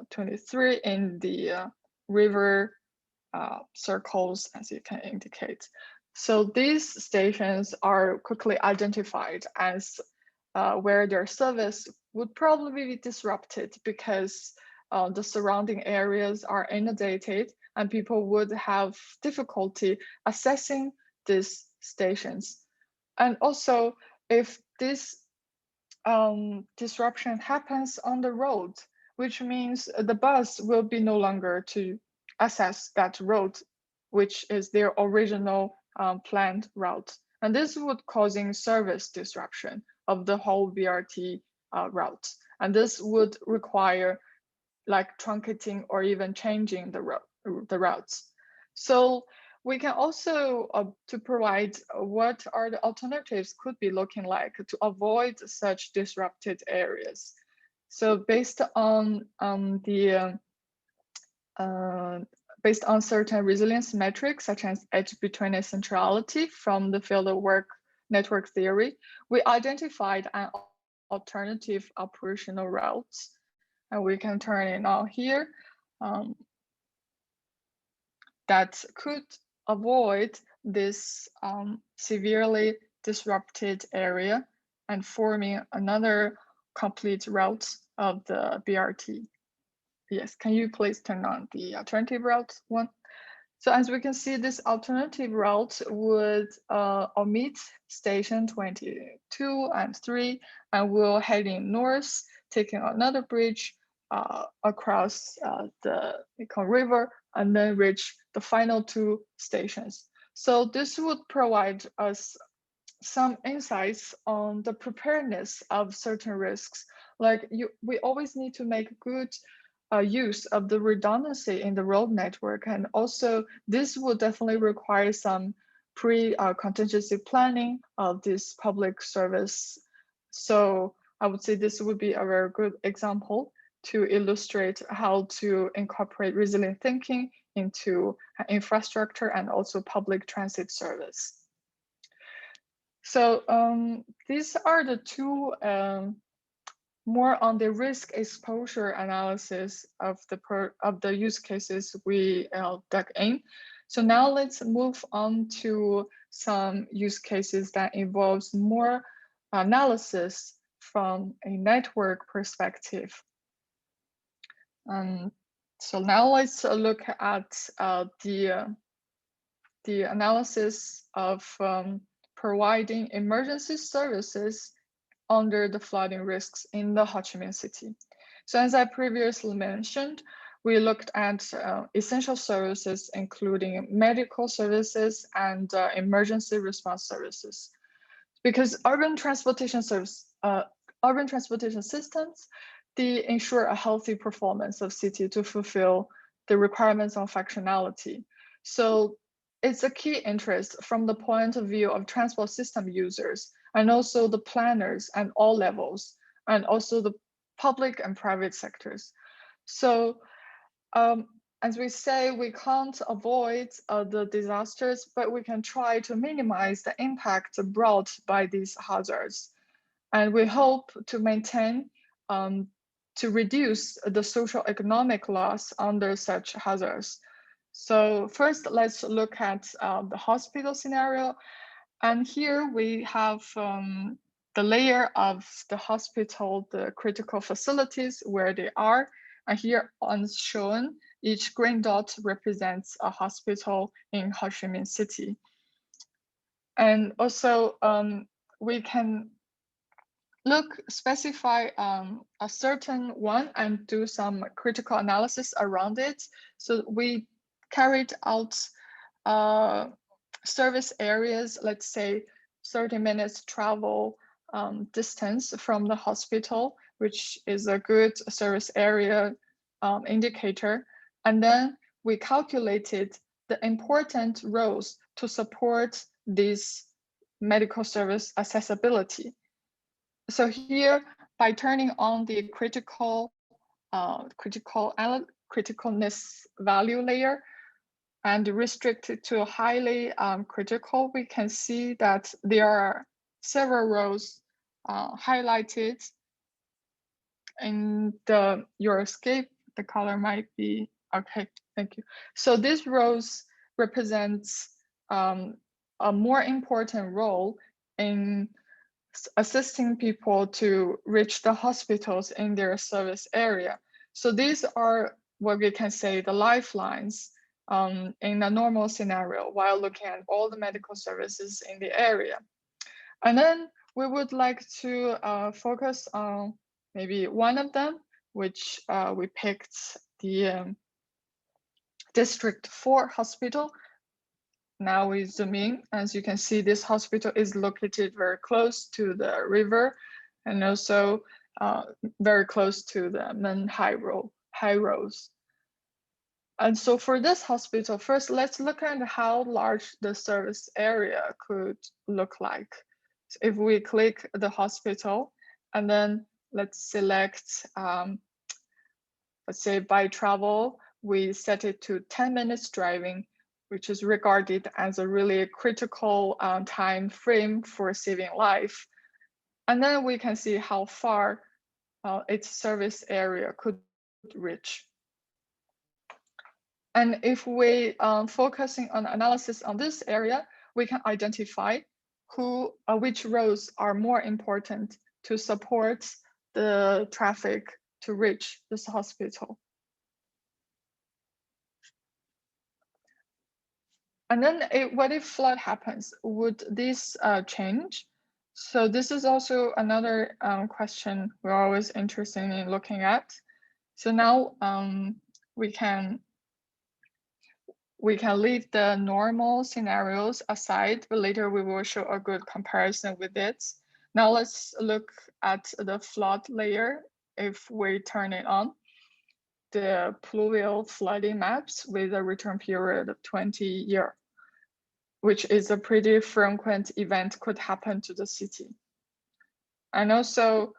23 in the river circles, as you can indicate. So these stations are quickly identified as where their service would probably be disrupted because the surrounding areas are inundated and people would have difficulty accessing these stations. And also, if this disruption happens on the road, which means the bus will be no longer to access that road, which is their original planned route. And this would causing service disruption of the whole BRT route. And this would require like truncating or even changing the routes. So we can also to provide what are the alternatives could be looking like to avoid such disrupted areas. So based on based on certain resilience metrics such as edge between centrality from the field of work network theory, we identified an alternative operational routes. And we can turn it on here, that could avoid this severely disrupted area and forming another complete route of the BRT. Yes, can you please turn on the alternative route one? So as we can see, this alternative route would omit station 22 and 3 and will heading north, taking another bridge across the Mekong River and then reach the final 2 stations. So this would provide us some insights on the preparedness of certain risks. Like we always need to make good use of the redundancy in the road network. And also this will definitely require some pre-contingency planning of this public service. So I would say this would be a very good example to illustrate how to incorporate resilient thinking into infrastructure and also public transit service. So these are the 2 more on the risk exposure analysis of the use cases we dug in. So now let's move on to some use cases that involves more analysis from a network perspective. So now let's look at the analysis of providing emergency services under the flooding risks in the Ho Chi Minh City. So as I previously mentioned, we looked at essential services, including medical services and emergency response services. because urban transportation systems, they ensure a healthy performance of city to fulfill the requirements on functionality. So it's a key interest from the point of view of transport system users and also the planners at all levels, and also the public and private sectors. So as we say, we can't avoid the disasters, but we can try to minimize the impact brought by these hazards. And we hope to maintain, to reduce the social economic loss under such hazards. So first, let's look at the hospital scenario. And here we have the layer of the hospital, the critical facilities where they are. And here on shown, each green dot represents a hospital in Ho Chi Minh City. And also we can specify a certain one and do some critical analysis around it. So we carried out service areas, let's say 30 minutes travel distance from the hospital, which is a good service area indicator. And then we calculated the important roles to support this medical service accessibility. So here, by turning on the criticalness value layer and restrict it to highly critical, we can see that there are several rows highlighted in your escape. The color might be, okay, thank you. So these rows represents a more important role in assisting people to reach the hospitals in their service area. So these are what we can say the lifelines in a normal scenario while looking at all the medical services in the area. And then we would like to focus on maybe one of them, which we picked the District 4 hospital. Now we zoom in. As you can see, this hospital is located very close to the river and also very close to the main high roads. And so for this hospital, first, let's look at how large the service area could look like. So if we click the hospital and then let's select, let's say by travel, we set it to 10 minutes driving, which is regarded as a really critical time frame for saving life. And then we can see how far its service area could reach. And if we focusing on analysis on this area, we can identify which roads are more important to support the traffic to reach this hospital. And then what if flood happens? Would this change? So this is also another question we're always interested in looking at. So now we can leave the normal scenarios aside, but later we will show a good comparison with it. Now let's look at the flood layer if we turn it on. The pluvial flooding maps with a return period of 20 years, which is a pretty frequent event could happen to the city. And also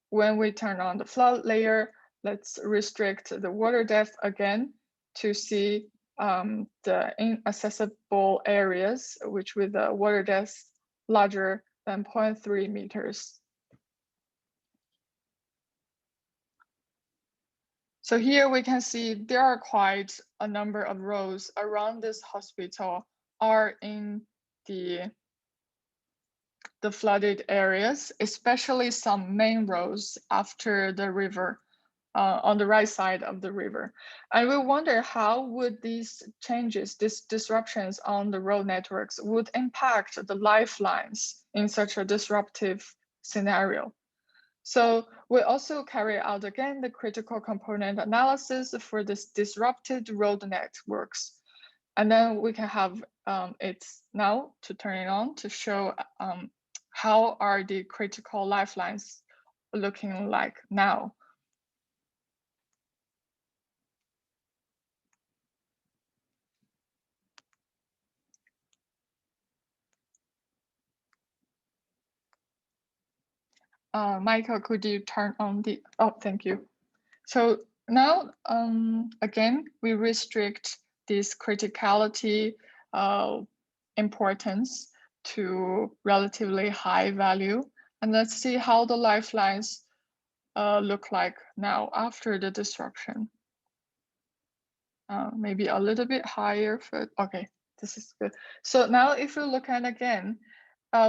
when we turn on the flood layer, let's restrict the water depth again to see the inaccessible areas, which with the water depth larger than 0.3 meters. So here we can see there are quite a number of roads around this hospital are in the flooded areas, especially some main roads after the river, on the right side of the river. And we wonder how would these changes, these disruptions on the road networks would impact the lifelines in such a disruptive scenario. So we also carry out again the critical component analysis for this disrupted road networks. And then we can have it now to turn it on to show how are the critical lifelines looking like now? Michael, could you turn on the, oh, thank you. So now, again, we restrict this criticality importance to relatively high value. And let's see how the lifelines look like now after the disruption. Maybe a little bit higher for, okay, this is good. So now if we look at again,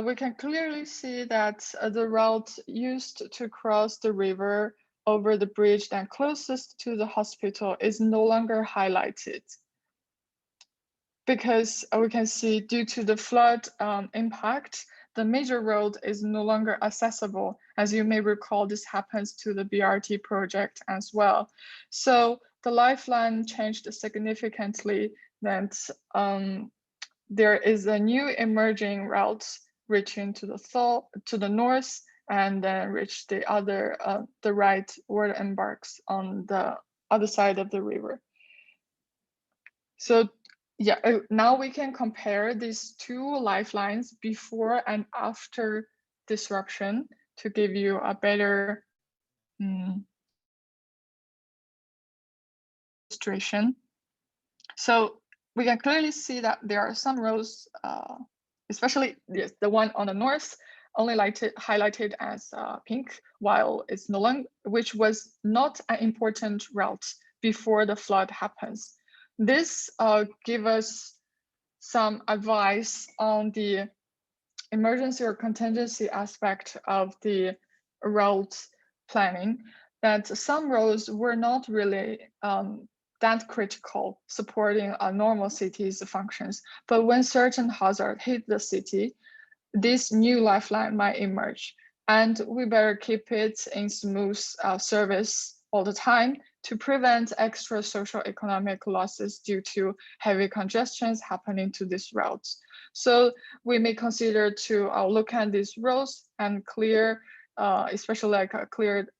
we can clearly see that the route used to cross the river over the bridge that closest to the hospital is no longer highlighted. Because we can see due to the flood impact, the major road is no longer accessible. As you may recall, this happens to the BRT project as well. So the lifeline changed significantly, that there is a new emerging route reaching to the north, and then reach the other, the right, where it embarks on the other side of the river. So yeah, now we can compare these two lifelines before and after disruption to give you a better illustration. So we can clearly see that there are some roads, especially yes, the one on the north, only highlighted as pink, while it's no longer, which was not an important route before the flood happens. This gives us some advice on the emergency or contingency aspect of the route planning, that some roads were not really that critical supporting a normal city's functions. But when certain hazard hit the city, this new lifeline might emerge, and we better keep it in smooth service all the time to prevent extra social economic losses due to heavy congestions happening to these routes. So we may consider to look at these roads and clear, especially like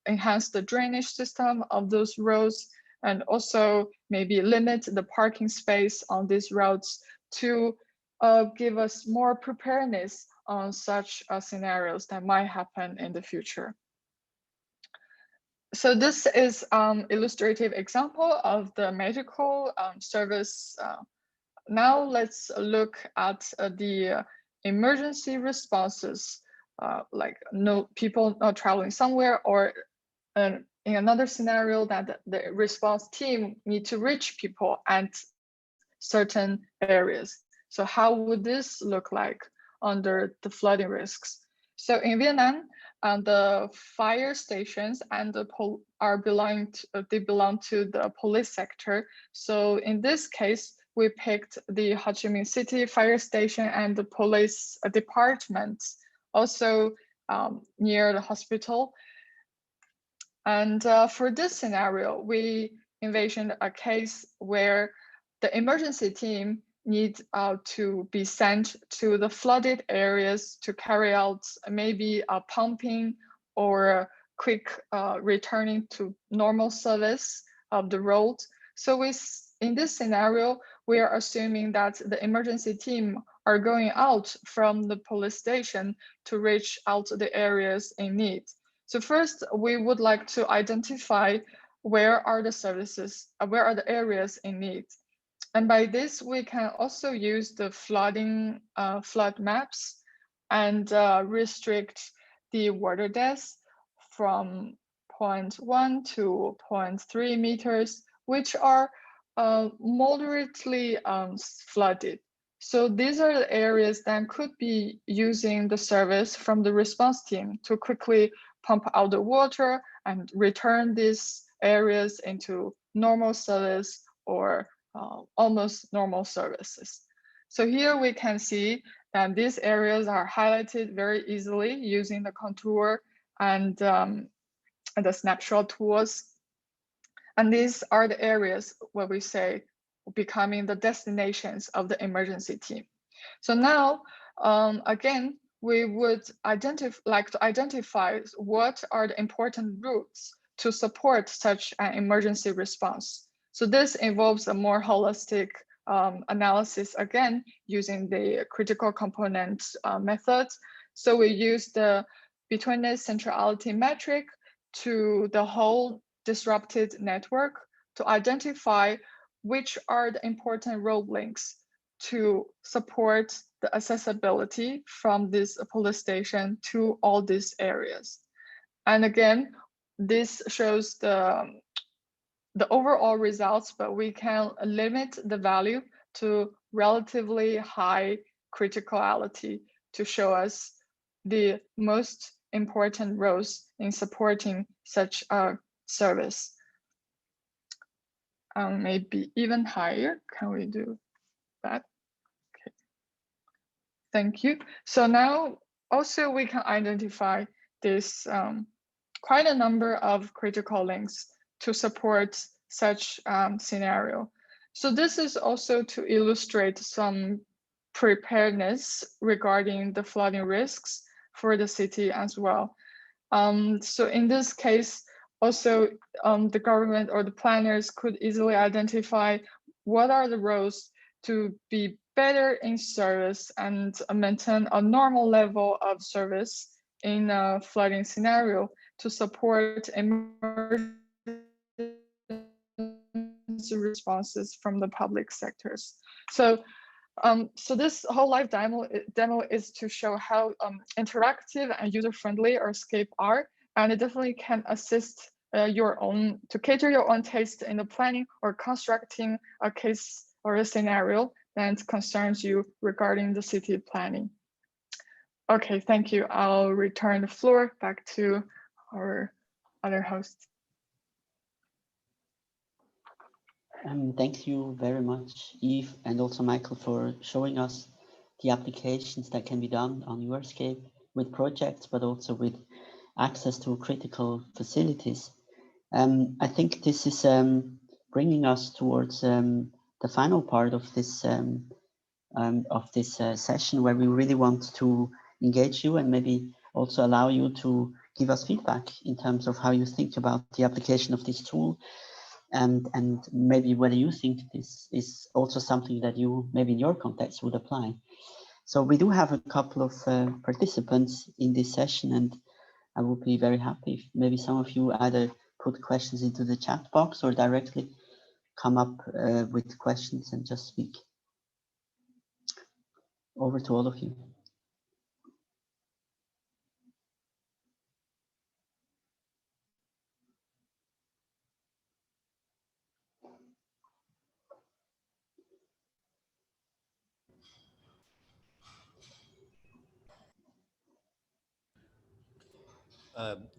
enhance the drainage system of those roads, and also maybe limit the parking space on these routes to give us more preparedness on such scenarios that might happen in the future. So this is illustrative example of the medical service. Now let's look at the emergency responses, like people not traveling somewhere, or in another scenario that the response team need to reach people at certain areas. So how would this look like under the flooding risks? So in Vietnam, the fire stations and the they belong to the police sector. So in this case, we picked the Ho Chi Minh City Fire Station and the police department, also near the hospital. And for this scenario, we envisioned a case where the emergency team needs to be sent to the flooded areas to carry out maybe a pumping or quick returning to normal service of the road. So in this scenario, we are assuming that the emergency team are going out from the police station to reach out to the areas in need. So first, we would like to identify where are the services, where are the areas in need. And by this, we can also use the flood maps and restrict the water depth from 0.1 to 0.3 meters, which are moderately flooded. So these are the areas that could be using the service from the response team to quickly pump out the water and return these areas into normal service or almost normal services. So here we can see that these areas are highlighted very easily using the contour and the snapshot tools. And these are the areas where we say becoming the destinations of the emergency team. So now, again, we would identify what are the important routes to support such an emergency response. So this involves a more holistic analysis, again, using the critical component method. So we use the betweenness centrality metric to the whole disrupted network to identify which are the important road links to support the accessibility from this police station to all these areas. And again, this shows the overall results, but we can limit the value to relatively high criticality to show us the most important roles in supporting such a service. Maybe even higher. Can we do that? Okay. Thank you. So now also we can identify this quite a number of critical links to support such scenario. So this is also to illustrate some preparedness regarding the flooding risks for the city as well. So in this case, also the government or the planners could easily identify what are the roads to be better in service and maintain a normal level of service in a flooding scenario to support emergency responses from the public sectors. So this whole live demo is to show how interactive and user-friendly our scape are, and it definitely can assist to cater your own taste in the planning or constructing a case or a scenario that concerns you regarding the city planning. Okay, thank you. I'll return the floor back to our other host. Thank you very much, Eve, and also Michael, for showing us the applications that can be done on your scape with projects, but also with access to critical facilities. I think this is bringing us towards the final part of this session, where we really want to engage you and maybe also allow you to give us feedback in terms of how you think about the application of this tool, and maybe whether you think this is also something that you maybe in your context would apply. So we do have a couple of participants in this session, and I would be very happy if maybe some of you either put questions into the chat box or directly come up with questions and just speak. Over to all of you.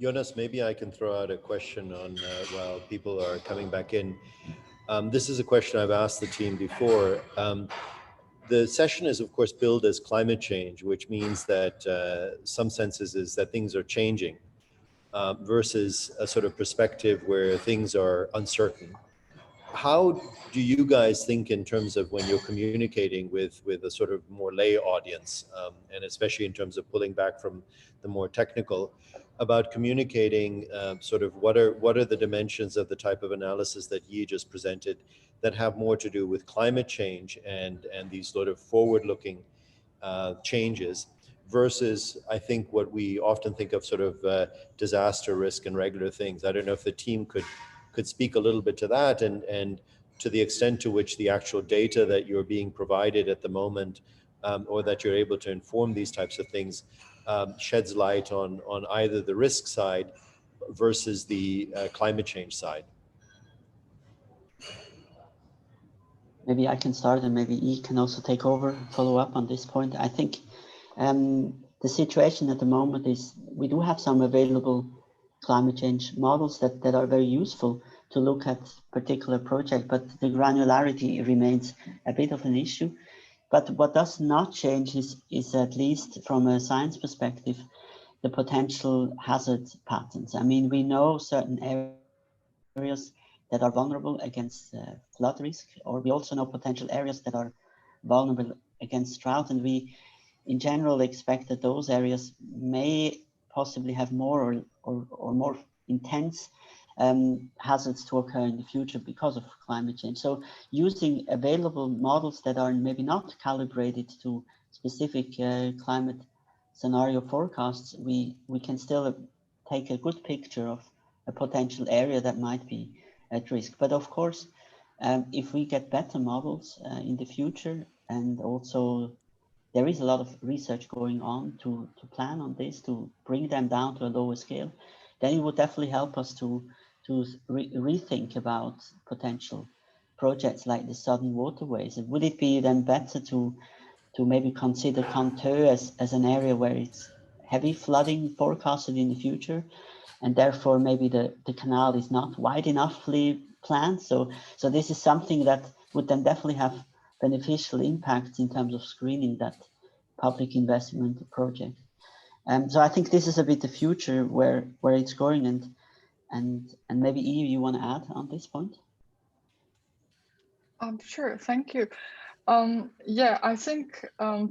Jonas, maybe I can throw out a question on while people are coming back in. This is a question I've asked the team before. The session is, of course, billed as climate change, which means that some senses is that things are changing versus a sort of perspective where things are uncertain. How do you guys think in terms of when you're communicating with a sort of more lay audience, and especially in terms of pulling back from the more technical, about communicating sort of what are the dimensions of the type of analysis that Yi just presented that have more to do with climate change and these sort of forward-looking changes versus, I think, what we often think of sort of disaster risk and regular things. I don't know if the team could speak a little bit to that and to the extent to which the actual data that you're being provided at the moment or that you're able to inform these types of things sheds light on either the risk side versus the climate change side. Maybe I can start and maybe E can also take over, follow up on this point. I think the situation at the moment is we do have some available climate change models that are very useful to look at particular project, but the granularity remains a bit of an issue. But what does not change is at least from a science perspective, the potential hazard patterns. I mean, we know certain areas that are vulnerable against flood risk, or we also know potential areas that are vulnerable against drought, and we in general expect that those areas may possibly have more or more intense hazards to occur in the future because of climate change. So using available models that are maybe not calibrated to specific climate scenario forecasts, we can still take a good picture of a potential area that might be at risk. But of course, if we get better models in the future, and also there is a lot of research going on to plan on this, to bring them down to a lower scale, then it would definitely help us to rethink about potential projects like the southern waterways. And would it be then better to maybe consider Canteur as an area where it's heavy flooding forecasted in the future, and therefore maybe the canal is not wide enoughly planned? So this is something that would then definitely have beneficial impacts in terms of screening that public investment project. So I think this is a bit the future where it's going, and maybe Eve, you want to add on this point? Sure, thank you. Yeah, I think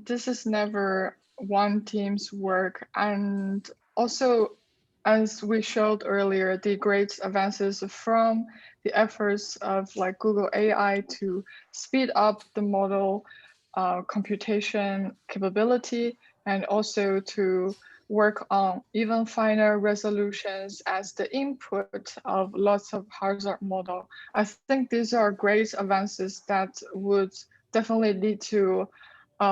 this is never one team's work, and also, as we showed earlier, the great advances from the efforts of like Google AI to speed up the model computation capability, and also to work on even finer resolutions as the input of lots of hazard model. I think these are great advances that would definitely lead to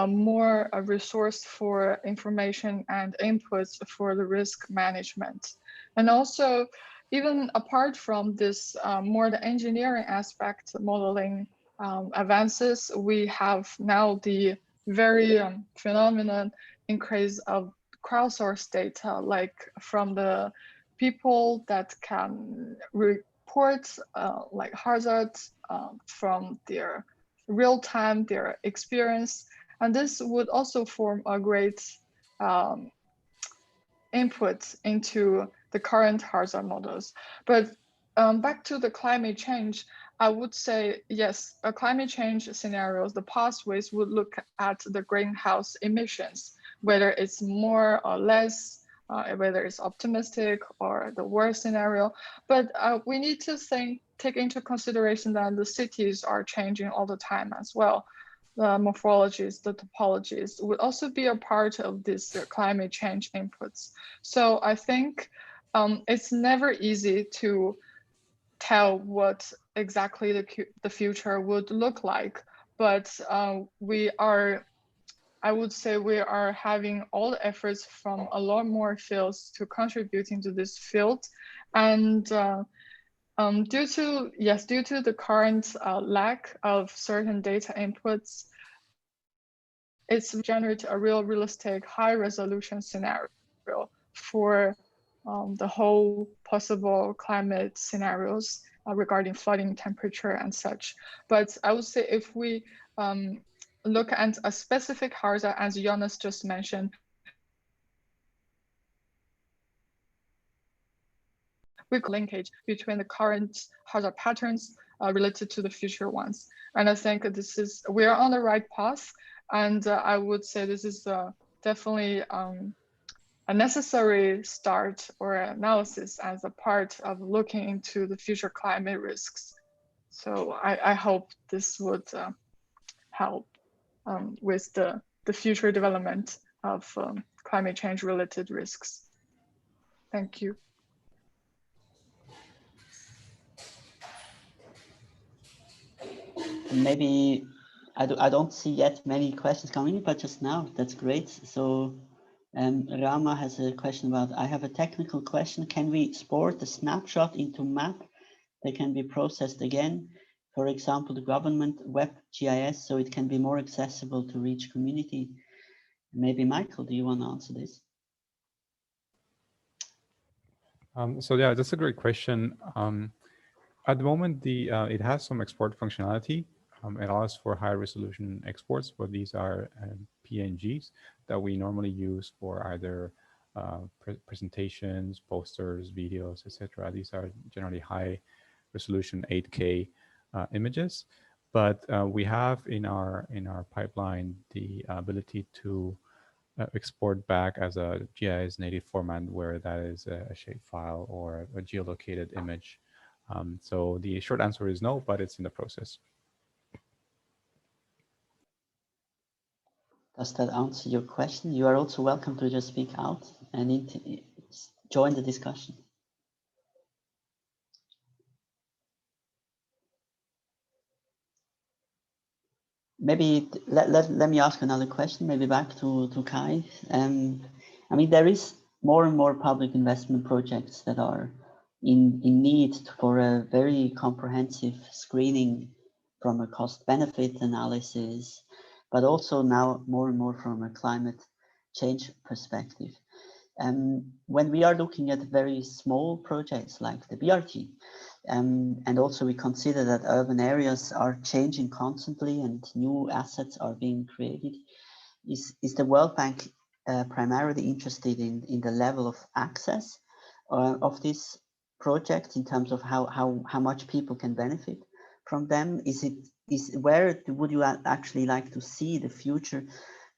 more resource for information and inputs for the risk management. And also, even apart from this more the engineering aspect modeling advances, we have now the very phenomenal increase of crowdsourced data, like from the people that can report like hazards from their real time, their experience. And this would also form a great input into the current hazard models. But back to the climate change, I would say, yes, a climate change scenarios, the pathways would look at the greenhouse emissions, whether it's more or less, whether it's optimistic or the worst scenario. But we need to take into consideration that the cities are changing all the time as well. The morphologies, the topologies would also be a part of this climate change inputs. So I think it's never easy to tell what exactly the future would look like, but I would say we are having all the efforts from a lot more fields to contributing to this field. And due to the current lack of certain data inputs, it's generate a realistic high resolution scenario for the whole possible climate scenarios regarding flooding, temperature, and such. But I would say if we look at a specific hazard, as Jonas just mentioned, we could linkage between the current hazard patterns related to the future ones. And I think we are on the right path. And I would say this is definitely a necessary start or analysis as a part of looking into the future climate risks. So I hope this would help with the future development of climate change related risks. Thank you. Maybe I don't see yet many questions coming, but just now, that's great. So Rama has a question about, I have a technical question. Can we export the snapshot into map that can be processed again? For example, the government web GIS, so it can be more accessible to reach community. Maybe Michael, do you want to answer this? So yeah, that's a great question. At the moment, it has some export functionality. It allows for high resolution exports, but these are PNGs that we normally use for either presentations, posters, videos, etc. These are generally high resolution 8K images, but we have in our pipeline the ability to export back as a GIS native format where that is a shapefile or a geolocated image. So the short answer is no, but it's in the process. Does that answer your question? You are also welcome to just speak out and join the discussion. Maybe let me ask another question, maybe back to Kai. I mean, there is more and more public investment projects that are in need for a very comprehensive screening from a cost benefit analysis, but also now more and more from a climate change perspective. When we are looking at very small projects like the BRT, and also we consider that urban areas are changing constantly and new assets are being created, is the World Bank primarily interested in the level of access of this project in terms of how much people can benefit from them? Where would you actually like to see the future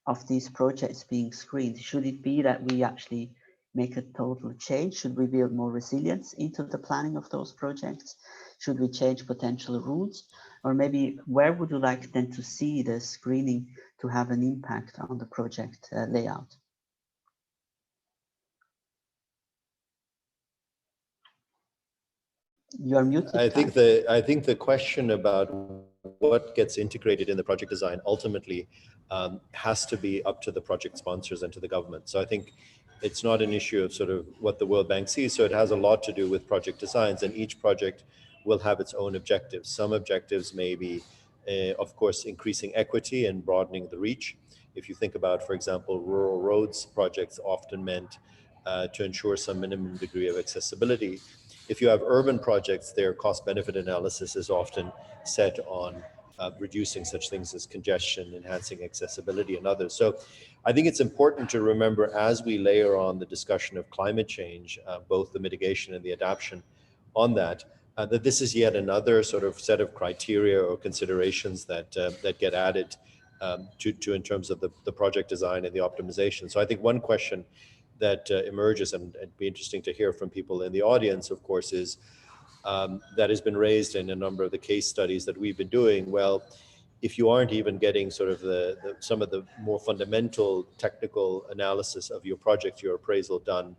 of these projects being screened? Should it be that we actually make a total change? Should we build more resilience into the planning of those projects? Should we change potential routes? Or maybe where would you like then to see the screening to have an impact on the project layout? You are muted. I think the question about what gets integrated in the project design ultimately has to be up to the project sponsors and to the government. So I think it's not an issue of sort of what the World Bank sees. So it has a lot to do with project designs, and each project will have its own objectives. Some objectives may be, of course, increasing equity and broadening the reach. If you think about, for example, rural roads projects often meant to ensure some minimum degree of accessibility. If you have urban projects, their cost-benefit analysis is often set on reducing such things as congestion, enhancing accessibility, and others. So I think it's important to remember as we layer on the discussion of climate change, both the mitigation and the adaptation on that, that this is yet another sort of set of criteria or considerations that get added to in terms of the project design and the optimization. So I think one question that emerges, and it'd be interesting to hear from people in the audience, of course, is that has been raised in a number of the case studies that we've been doing. Well, if you aren't even getting sort of some of the more fundamental technical analysis of your project, your appraisal done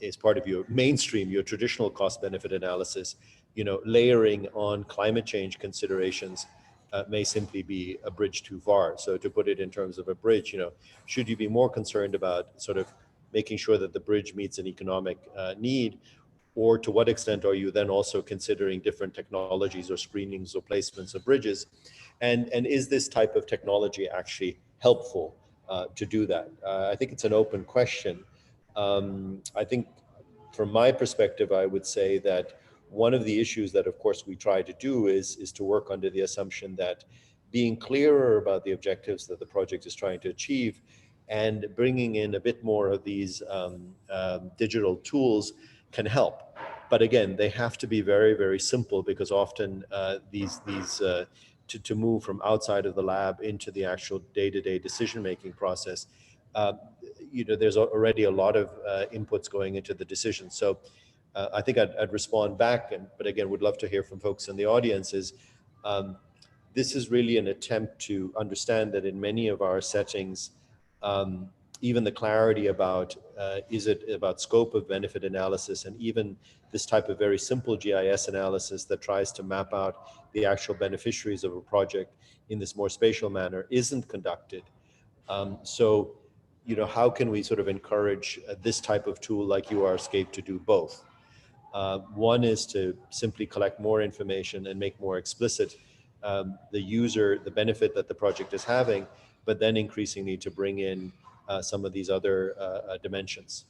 as part of your mainstream, your traditional cost benefit analysis, layering on climate change considerations may simply be a bridge too far. So to put it in terms of a bridge, should you be more concerned about sort of making sure that the bridge meets an economic need, or to what extent are you then also considering different technologies or screenings or placements of bridges? And is this type of technology actually helpful to do that? I think it's an open question. I think from my perspective, I would say that one of the issues that, of course, we try to do is to work under the assumption that being clearer about the objectives that the project is trying to achieve and bringing in a bit more of these digital tools can help. But again, they have to be very, very simple, because often to move from outside of the lab into the actual day-to-day decision-making process, there's already a lot of inputs going into the decision. So I think I'd respond back, but again, would love to hear from folks in the audience, this is really an attempt to understand that in many of our settings, even the clarity about, is it about scope of benefit analysis, and even this type of very simple GIS analysis that tries to map out the actual beneficiaries of a project in this more spatial manner isn't conducted. So, how can we sort of encourage this type of tool like URScape to do both? One is to simply collect more information and make more explicit the benefit that the project is having, but then increasingly to bring in some of these other dimensions.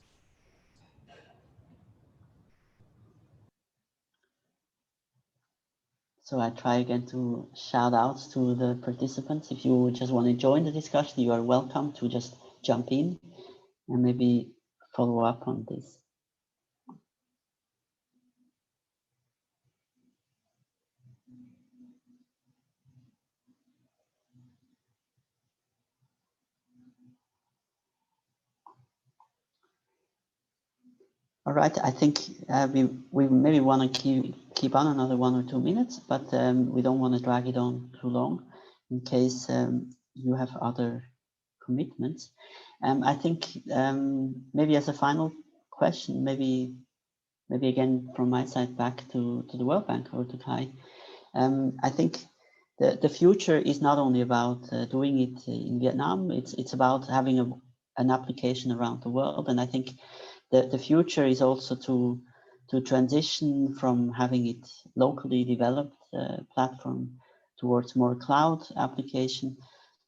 So I try again to shout out to the participants. If you just want to join the discussion, you are welcome to just jump in and maybe follow up on this. All right, I think we maybe want to keep on another 1 or 2 minutes, but we don't want to drag it on too long in case you have other commitments. I think maybe as a final question, maybe again from my side back to the World Bank or to Kai. I think the future is not only about doing it in Vietnam. It's about having an application around the world, and I think the future is also to transition from having it locally developed platform towards more cloud application.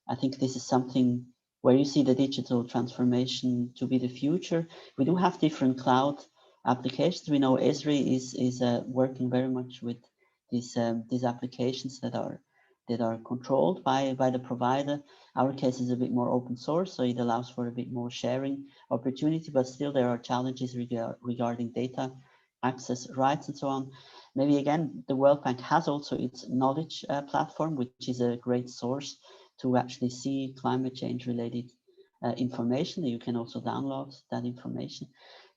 I think this is something where you see the digital transformation to be the future. We do have different cloud applications. We know Esri is working very much with these applications that are controlled by the provider. Our case is a bit more open source, so it allows for a bit more sharing opportunity, but still there are challenges regarding data access rights and so on. Maybe again, the World Bank has also its knowledge platform, which is a great source to actually see climate change related information. You can also download that information.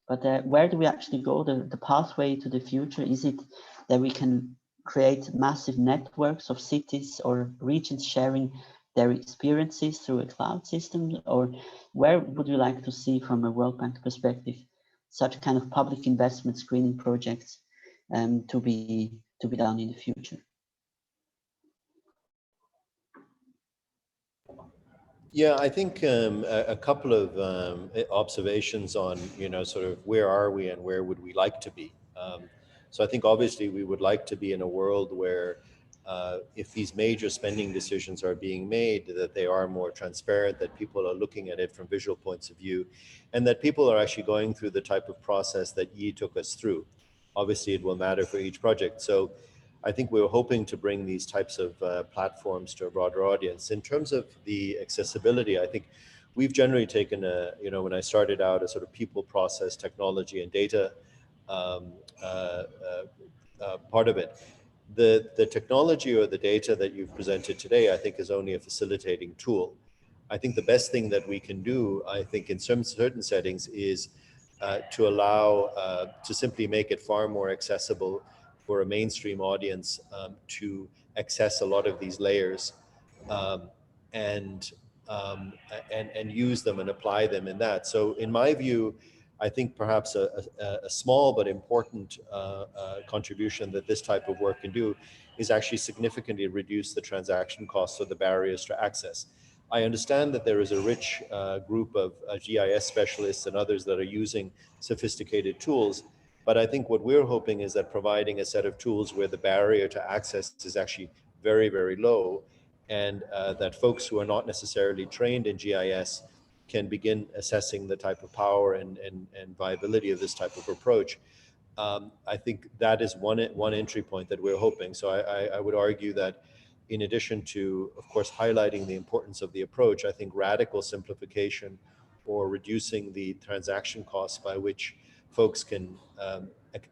But where do we actually go? The pathway to the future, is it that we can create massive networks of cities or regions sharing their experiences through a cloud system? Or where would you like to see from a World Bank perspective such kind of public investment screening projects to be done in the future? Yeah, I think a couple of observations on, sort of where are we and where would we like to be. So I think obviously we would like to be in a world where if these major spending decisions are being made, that they are more transparent, that people are looking at it from visual points of view, and that people are actually going through the type of process that Yi took us through. Obviously, it will matter for each project. So I think we were hoping to bring these types of platforms to a broader audience. In terms of the accessibility, I think we've generally taken when I started out, a sort of people, process, technology, and data part of it. The technology or the data that you've presented today, I think, is only a facilitating tool. I think the best thing that we can do, I think, in some certain settings is to allow, to simply make it far more accessible for a mainstream audience to access a lot of these layers um, and, and use them and apply them in that. So in my view, I think perhaps a small but important contribution that this type of work can do is actually significantly reduce the transaction costs or the barriers to access. I understand that there is a rich group of GIS specialists and others that are using sophisticated tools, but I think what we're hoping is that providing a set of tools where the barrier to access is actually very, very low, and that folks who are not necessarily trained in GIS can begin assessing the type of power and viability of this type of approach. I think that is one entry point that we're hoping. So I would argue that in addition to, of course, highlighting the importance of the approach, I think radical simplification or reducing the transaction costs by which folks can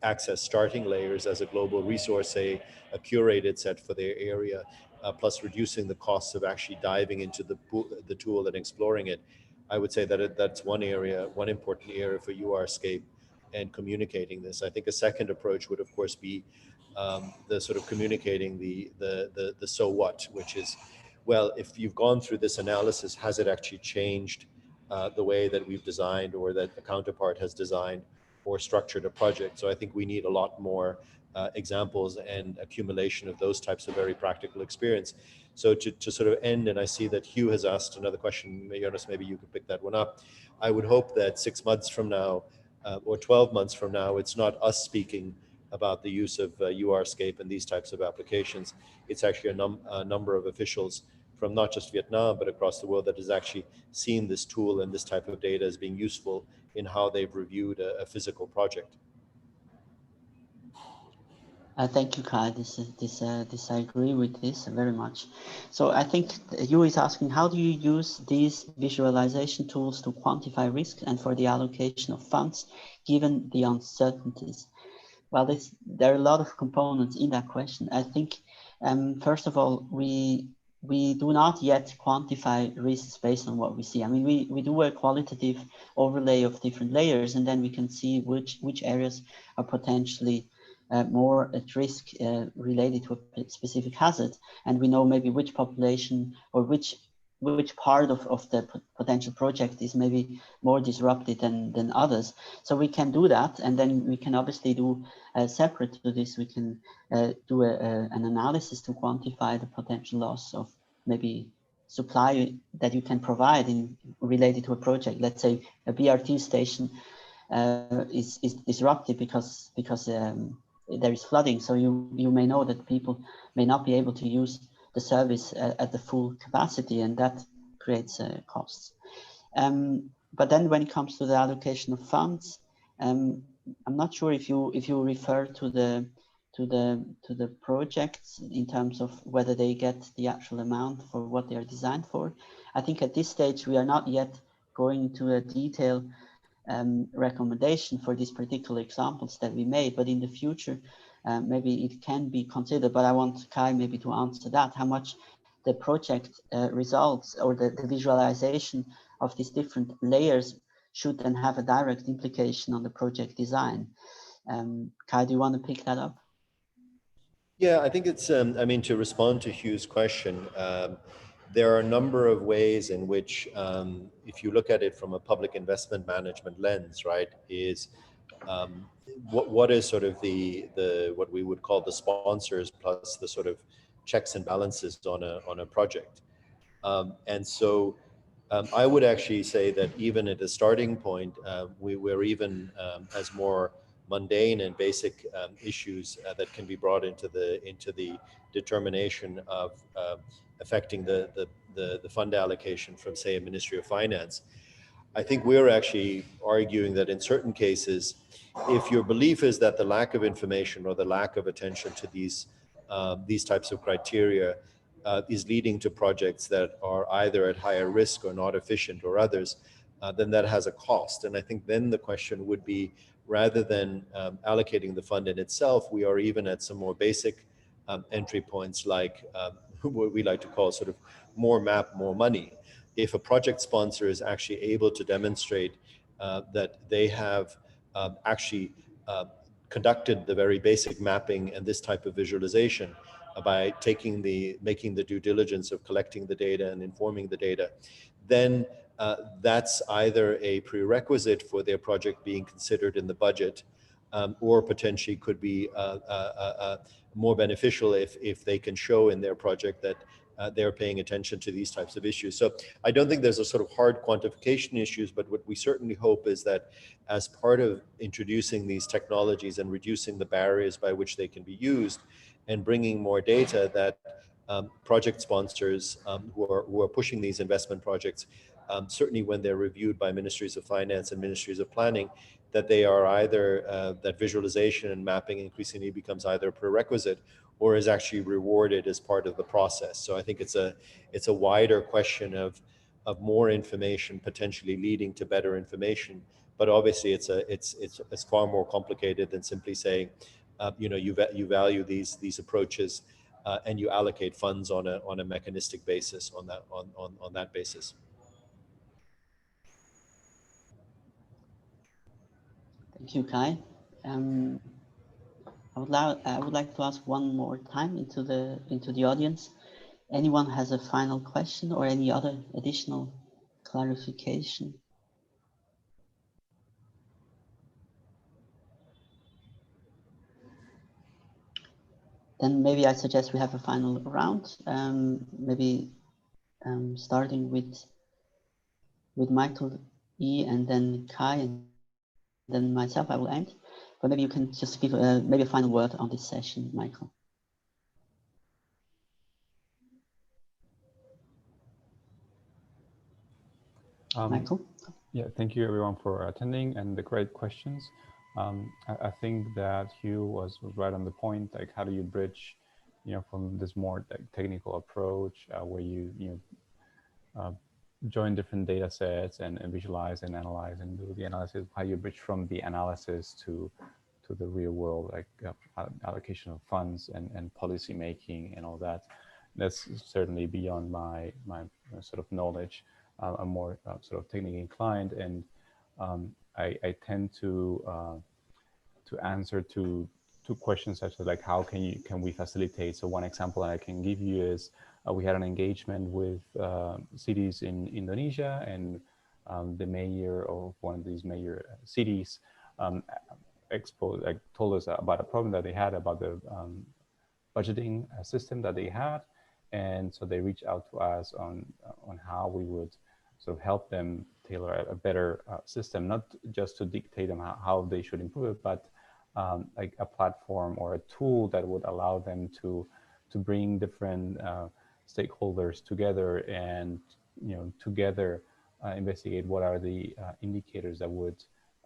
access starting layers as a global resource, say a curated set for their area, plus reducing the costs of actually diving into the tool and exploring it. I would say that that's one area, one important area for URscape and communicating this. I think a second approach would, of course, be the sort of communicating the so what, which is, well, if you've gone through this analysis, has it actually changed the way that we've designed or that the counterpart has designed or structured a project? So I think we need a lot more examples and accumulation of those types of very practical experience. So to sort of end, and I see that Hugh has asked another question, Jonas, maybe you could pick that one up. I would hope that 6 months from now or 12 months from now, it's not us speaking about the use of URscape and these types of applications. It's actually a number of officials from not just Vietnam, but across the world that has actually seen this tool and this type of data as being useful in how they've reviewed a physical project. Thank you, Kai. This I agree with this very much. So I think you is asking, how do you use these visualization tools to quantify risk and for the allocation of funds, given the uncertainties? Well, there are a lot of components in that question. I think, first of all, we we do not yet quantify risks based on what we see. I mean, we do a qualitative overlay of different layers, and then we can see which areas are potentially more at risk related to a specific hazard, and we know maybe which population or which part of the potential project is maybe more disrupted than others. So we can do that, and then we can obviously do separate to this, we can do an analysis to quantify the potential loss of maybe supply that you can provide in related to a project. Let's say a BRT station is disrupted because there is flooding. So you may know that people may not be able to use the service at the full capacity, and that creates costs. But then when it comes to the allocation of funds, I'm not sure if you refer to the projects in terms of whether they get the actual amount for what they are designed for. I think at this stage we are not yet going into a detailed recommendation for these particular examples that we made, but in the future maybe it can be considered. But I want Kai maybe to answer that, how much the project results or the visualization of these different layers should then have a direct implication on the project design. Kai, do you want to pick that up? Yeah, I think it's, I mean, to respond to Hugh's question, there are a number of ways in which, if you look at it from a public investment management lens, right, is what is sort of the what we would call the sponsors plus the sort of checks and balances on a project. And so I would actually say that even at a starting point, we're even as more mundane and basic issues that can be brought into the determination of affecting the fund allocation from, say, a Ministry of Finance. I think we're actually arguing that in certain cases, if your belief is that the lack of information or the lack of attention to these types of criteria is leading to projects that are either at higher risk or not efficient or others, then that has a cost. And I think then the question would be, rather than allocating the fund in itself, we are even at some more basic entry points, like what we like to call sort of more map, more money. If a project sponsor is actually able to demonstrate that they have actually conducted the very basic mapping and this type of visualization by making the due diligence of collecting the data and informing the data, then that's either a prerequisite for their project being considered in the budget, or potentially could be more beneficial if they can show in their project that they're paying attention to these types of issues. So I don't think there's a sort of hard quantification issues, but what we certainly hope is that as part of introducing these technologies and reducing the barriers by which they can be used and bringing more data, that project sponsors who are pushing these investment projects, certainly when they're reviewed by ministries of finance and ministries of planning, that they are either, that visualization and mapping increasingly becomes either a prerequisite or is actually rewarded as part of the process. So I think it's a wider question of more information potentially leading to better information. But obviously it's far more complicated than simply saying, you value these approaches and you allocate funds on a mechanistic basis on that basis. Thank you, Kai. I would like to ask one more time into the audience. Anyone has a final question or any other additional clarification? Then maybe I suggest we have a final round. Maybe starting with Michael E, and then Kai, and then myself. I will end. But maybe you can just give maybe a final word on this session, Michael. Michael? Yeah, thank you everyone for attending and the great questions. I think that Hugh was right on the point. Like, how do you bridge, from this more technical approach where you join different data sets and visualize and analyze and do the analysis? How you bridge from the analysis to the real world, like allocation of funds and policy making and all that. That's certainly beyond my sort of knowledge. I'm more sort of technically inclined, and I tend to answer to questions such as like how can we facilitate. So one example I can give you is we had an engagement with cities in Indonesia, and the mayor of one of these major cities told us about a problem that they had about the budgeting system that they had, and so they reached out to us on how we would sort of help them tailor a better system, not just to dictate them how they should improve it, but like a platform or a tool that would allow them to bring different stakeholders together and together investigate what are the indicators that would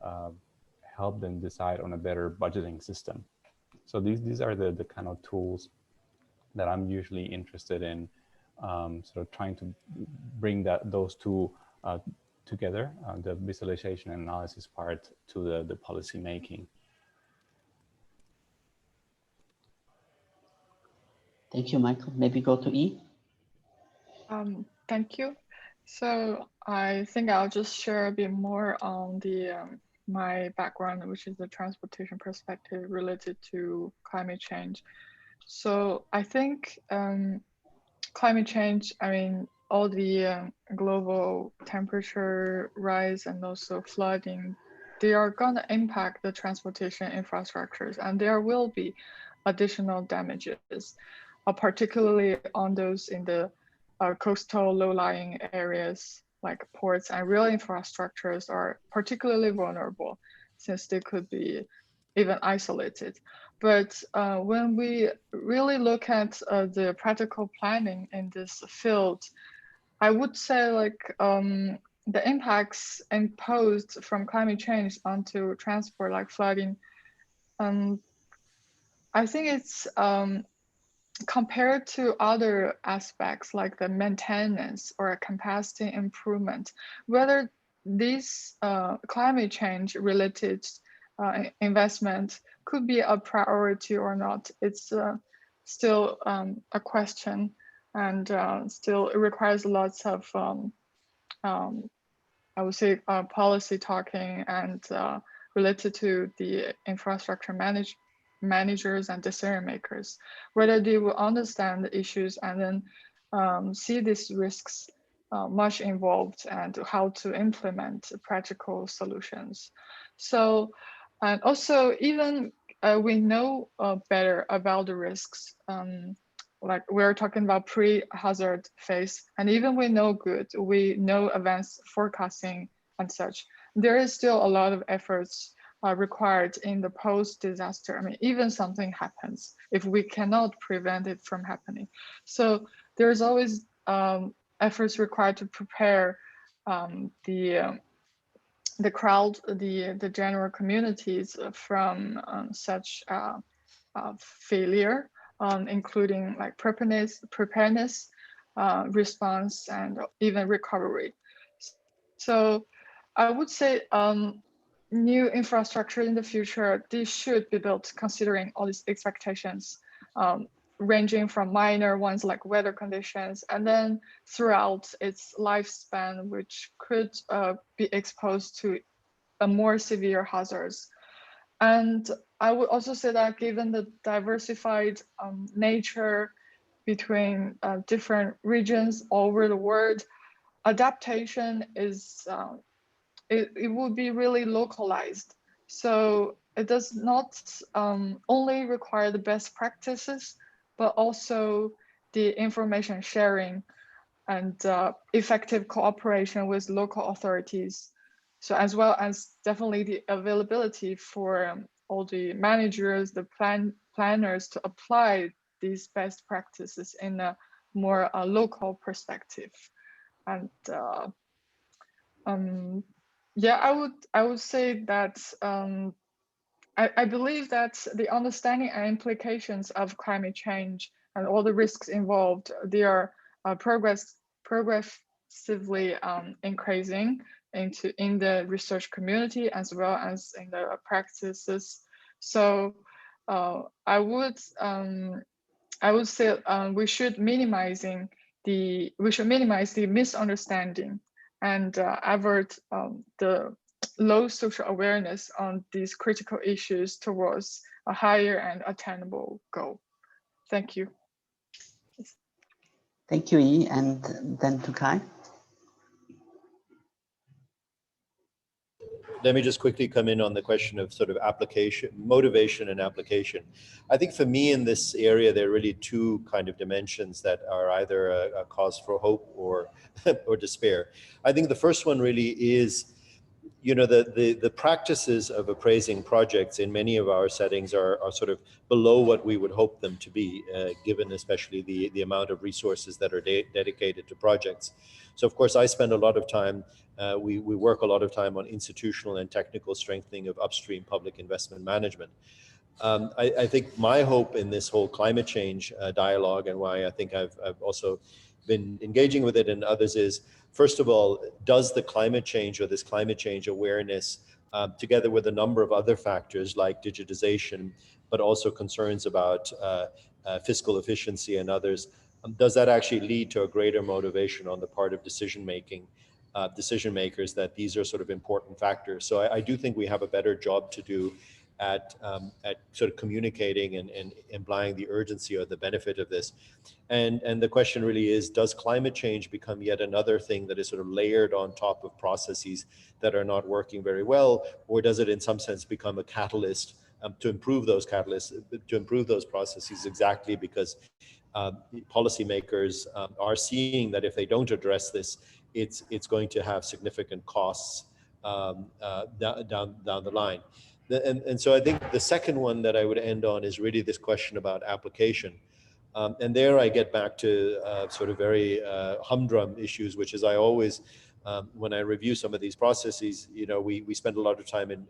uh, help them decide on a better budgeting system. So these are the kind of tools that I'm usually interested in, sort of trying to bring those two together, the visualization and analysis part to the policy making. Thank you, Michael. Maybe go to E. Thank you. So I think I'll just share a bit more on the my background, which is the transportation perspective related to climate change. So I think climate change, I mean, all the global temperature rise and also flooding, they are going to impact the transportation infrastructures, and there will be additional damages, particularly on those in the coastal low-lying areas like ports, and real infrastructures are particularly vulnerable since they could be even isolated. But when we really look at the practical planning in this field, I would say like the impacts imposed from climate change onto transport, like flooding, I think it's compared to other aspects like the maintenance or capacity improvement, whether these climate change related investment could be a priority or not, it's still a question, and still it requires lots of I would say policy talking and related to the infrastructure managers and decision makers, whether they will understand the issues and then see these risks much involved and how to implement practical solutions. So, and also even we know better about the risks. Like we're talking about pre-hazard phase, and even we know good, we know advanced forecasting and such. There is still a lot of efforts required in the post-disaster. I mean, even something happens, if we cannot prevent it from happening. So there's always efforts required to prepare the crowd, the general communities from such failure, including like preparedness, response, and even recovery. So I would say new infrastructure in the future, these should be built considering all these expectations, ranging from minor ones like weather conditions, and then throughout its lifespan, which could be exposed to a more severe hazards. And I would also say that given the diversified nature between different regions all over the world, adaptation is it will be really localized. So it does not only require the best practices, but also the information sharing and effective cooperation with local authorities. So as well as definitely the availability for all the managers, the planners to apply these best practices in a more local perspective. And yeah, I would say that I believe that the understanding and implications of climate change and all the risks involved, they are progressively increasing in the research community as well as in the practices. So I would I would say we should minimize the misunderstanding and avert the low social awareness on these critical issues towards a higher and attainable goal. Thank you. Thank you, Yi, and then to Kai. Let me just quickly come in on the question of sort of application, motivation and application. I think for me in this area, there are really two kind of dimensions that are either a cause for hope or, or despair. I think the first one really is, you know, the practices of appraising projects in many of our settings are sort of below what we would hope them to be, given especially the amount of resources that are dedicated to projects. So of course, I spend a lot of time, we work a lot of time on institutional and technical strengthening of upstream public investment management. I think my hope in this whole climate change dialogue, and why I think I've also been engaging with it and others, is, first of all, does the climate change or this climate change awareness, together with a number of other factors like digitization, but also concerns about fiscal efficiency and others, does that actually lead to a greater motivation on the part of decision makers that these are sort of important factors? So I do think we have a better job to do at sort of communicating and implying the urgency or the benefit of this. And the question really is, does climate change become yet another thing that is sort of layered on top of processes that are not working very well, or does it in some sense become a catalyst to improve those processes, exactly because policymakers are seeing that if they don't address this, it's going to have significant costs down the line. And so I think the second one that I would end on is really this question about application. And there I get back to sort of very humdrum issues, which is I always, when I review some of these processes, you know, we spend a lot of time and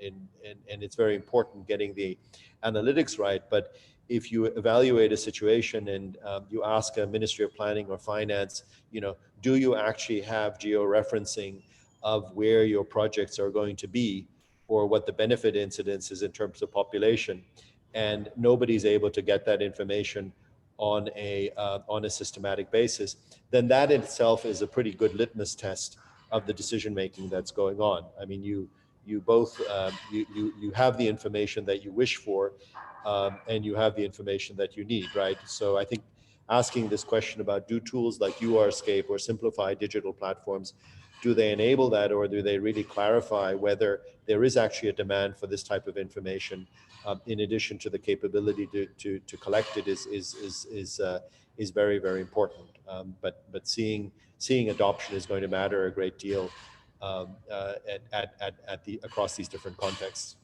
it's very important getting the analytics right. But if you evaluate a situation and you ask a Ministry of Planning or Finance, you know, do you actually have georeferencing of where your projects are going to be, or what the benefit incidence is in terms of population, and nobody's able to get that information on a systematic basis, then that in itself is a pretty good litmus test of the decision making that's going on. I mean, you both you have the information that you wish for, and you have the information that you need, right? So I think asking this question about, do tools like URscape or simplified digital platforms, do they enable that, or do they really clarify whether there is actually a demand for this type of information, in addition to the capability to collect it, is very, very important. But seeing adoption is going to matter a great deal across these different contexts.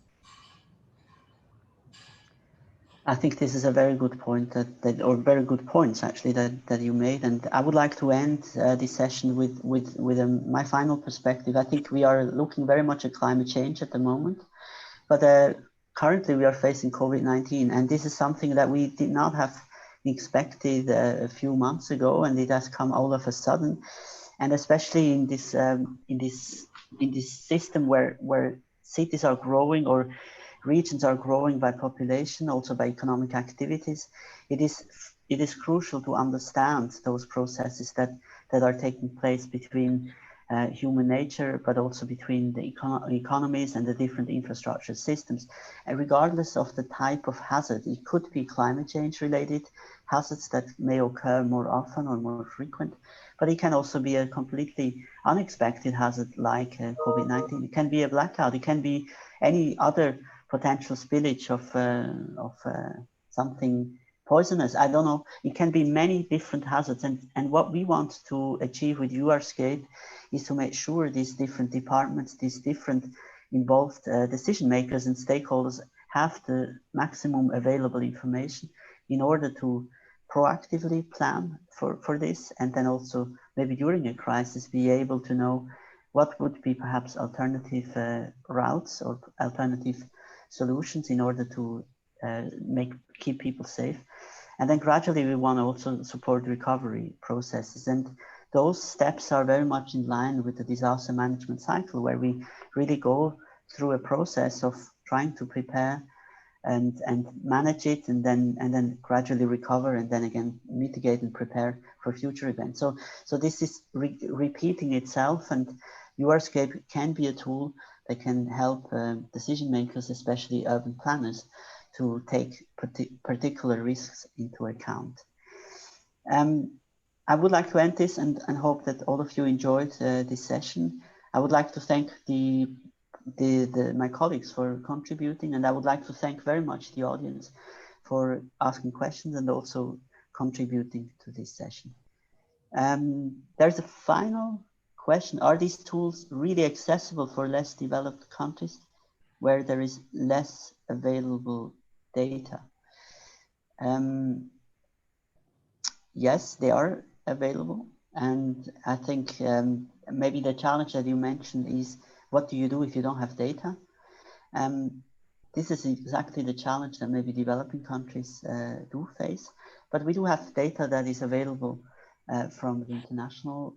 I think this is a very good point or very good points actually that you made, and I would like to end this session with my final perspective. I think we are looking very much at climate change at the moment, but currently we are facing COVID-19, and this is something that we did not have expected a few months ago, and it has come all of a sudden, and especially in this system where cities are growing or regions are growing by population, also by economic activities. It is crucial to understand those processes that are taking place between human nature, but also between the economies and the different infrastructure systems. And regardless of the type of hazard, it could be climate change related hazards that may occur more often or more frequent, but it can also be a completely unexpected hazard like COVID-19. It can be a blackout, it can be any other potential spillage of something poisonous. I don't know. It can be many different hazards. And what we want to achieve with URscape is to make sure these different departments, these different involved decision makers and stakeholders have the maximum available information in order to proactively plan for this, and then also maybe during a crisis be able to know what would be perhaps alternative routes or alternative solutions in order to keep people safe. And then gradually we want to also support recovery processes, and those steps are very much in line with the disaster management cycle, where we really go through a process of trying to prepare and manage it, and then gradually recover, and then again mitigate and prepare for future events. So this is repeating itself, and URscape can be a tool that can help decision makers, especially urban planners, to take particular risks into account. I would like to end this and hope that all of you enjoyed this session. I would like to thank my colleagues for contributing, and I would like to thank very much the audience for asking questions and also contributing to this session. There's a final question. Are these tools really accessible for less developed countries where there is less available data? Yes, they are available. And I think maybe the challenge that you mentioned is, what do you do if you don't have data? This is exactly the challenge that maybe developing countries do face. But we do have data that is available from the international,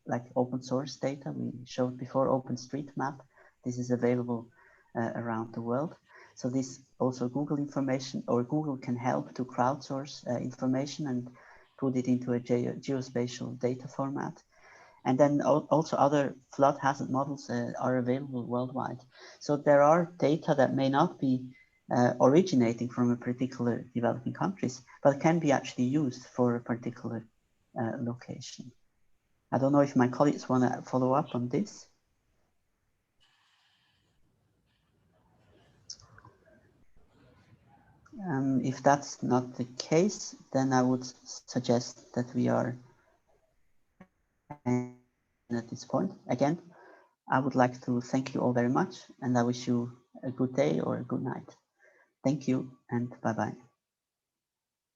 like open source data. We showed before OpenStreetMap. This is available around the world. So this also Google information, or Google can help to crowdsource information and put it into a geospatial data format. And then also other flood hazard models are available worldwide. So there are data that may not be originating from a particular developing countries, but can be actually used for a particular location. I don't know if my colleagues want to follow up on this. If that's not the case, then I would suggest that we are at this point. Again, I would like to thank you all very much, and I wish you a good day or a good night. Thank you, and bye-bye.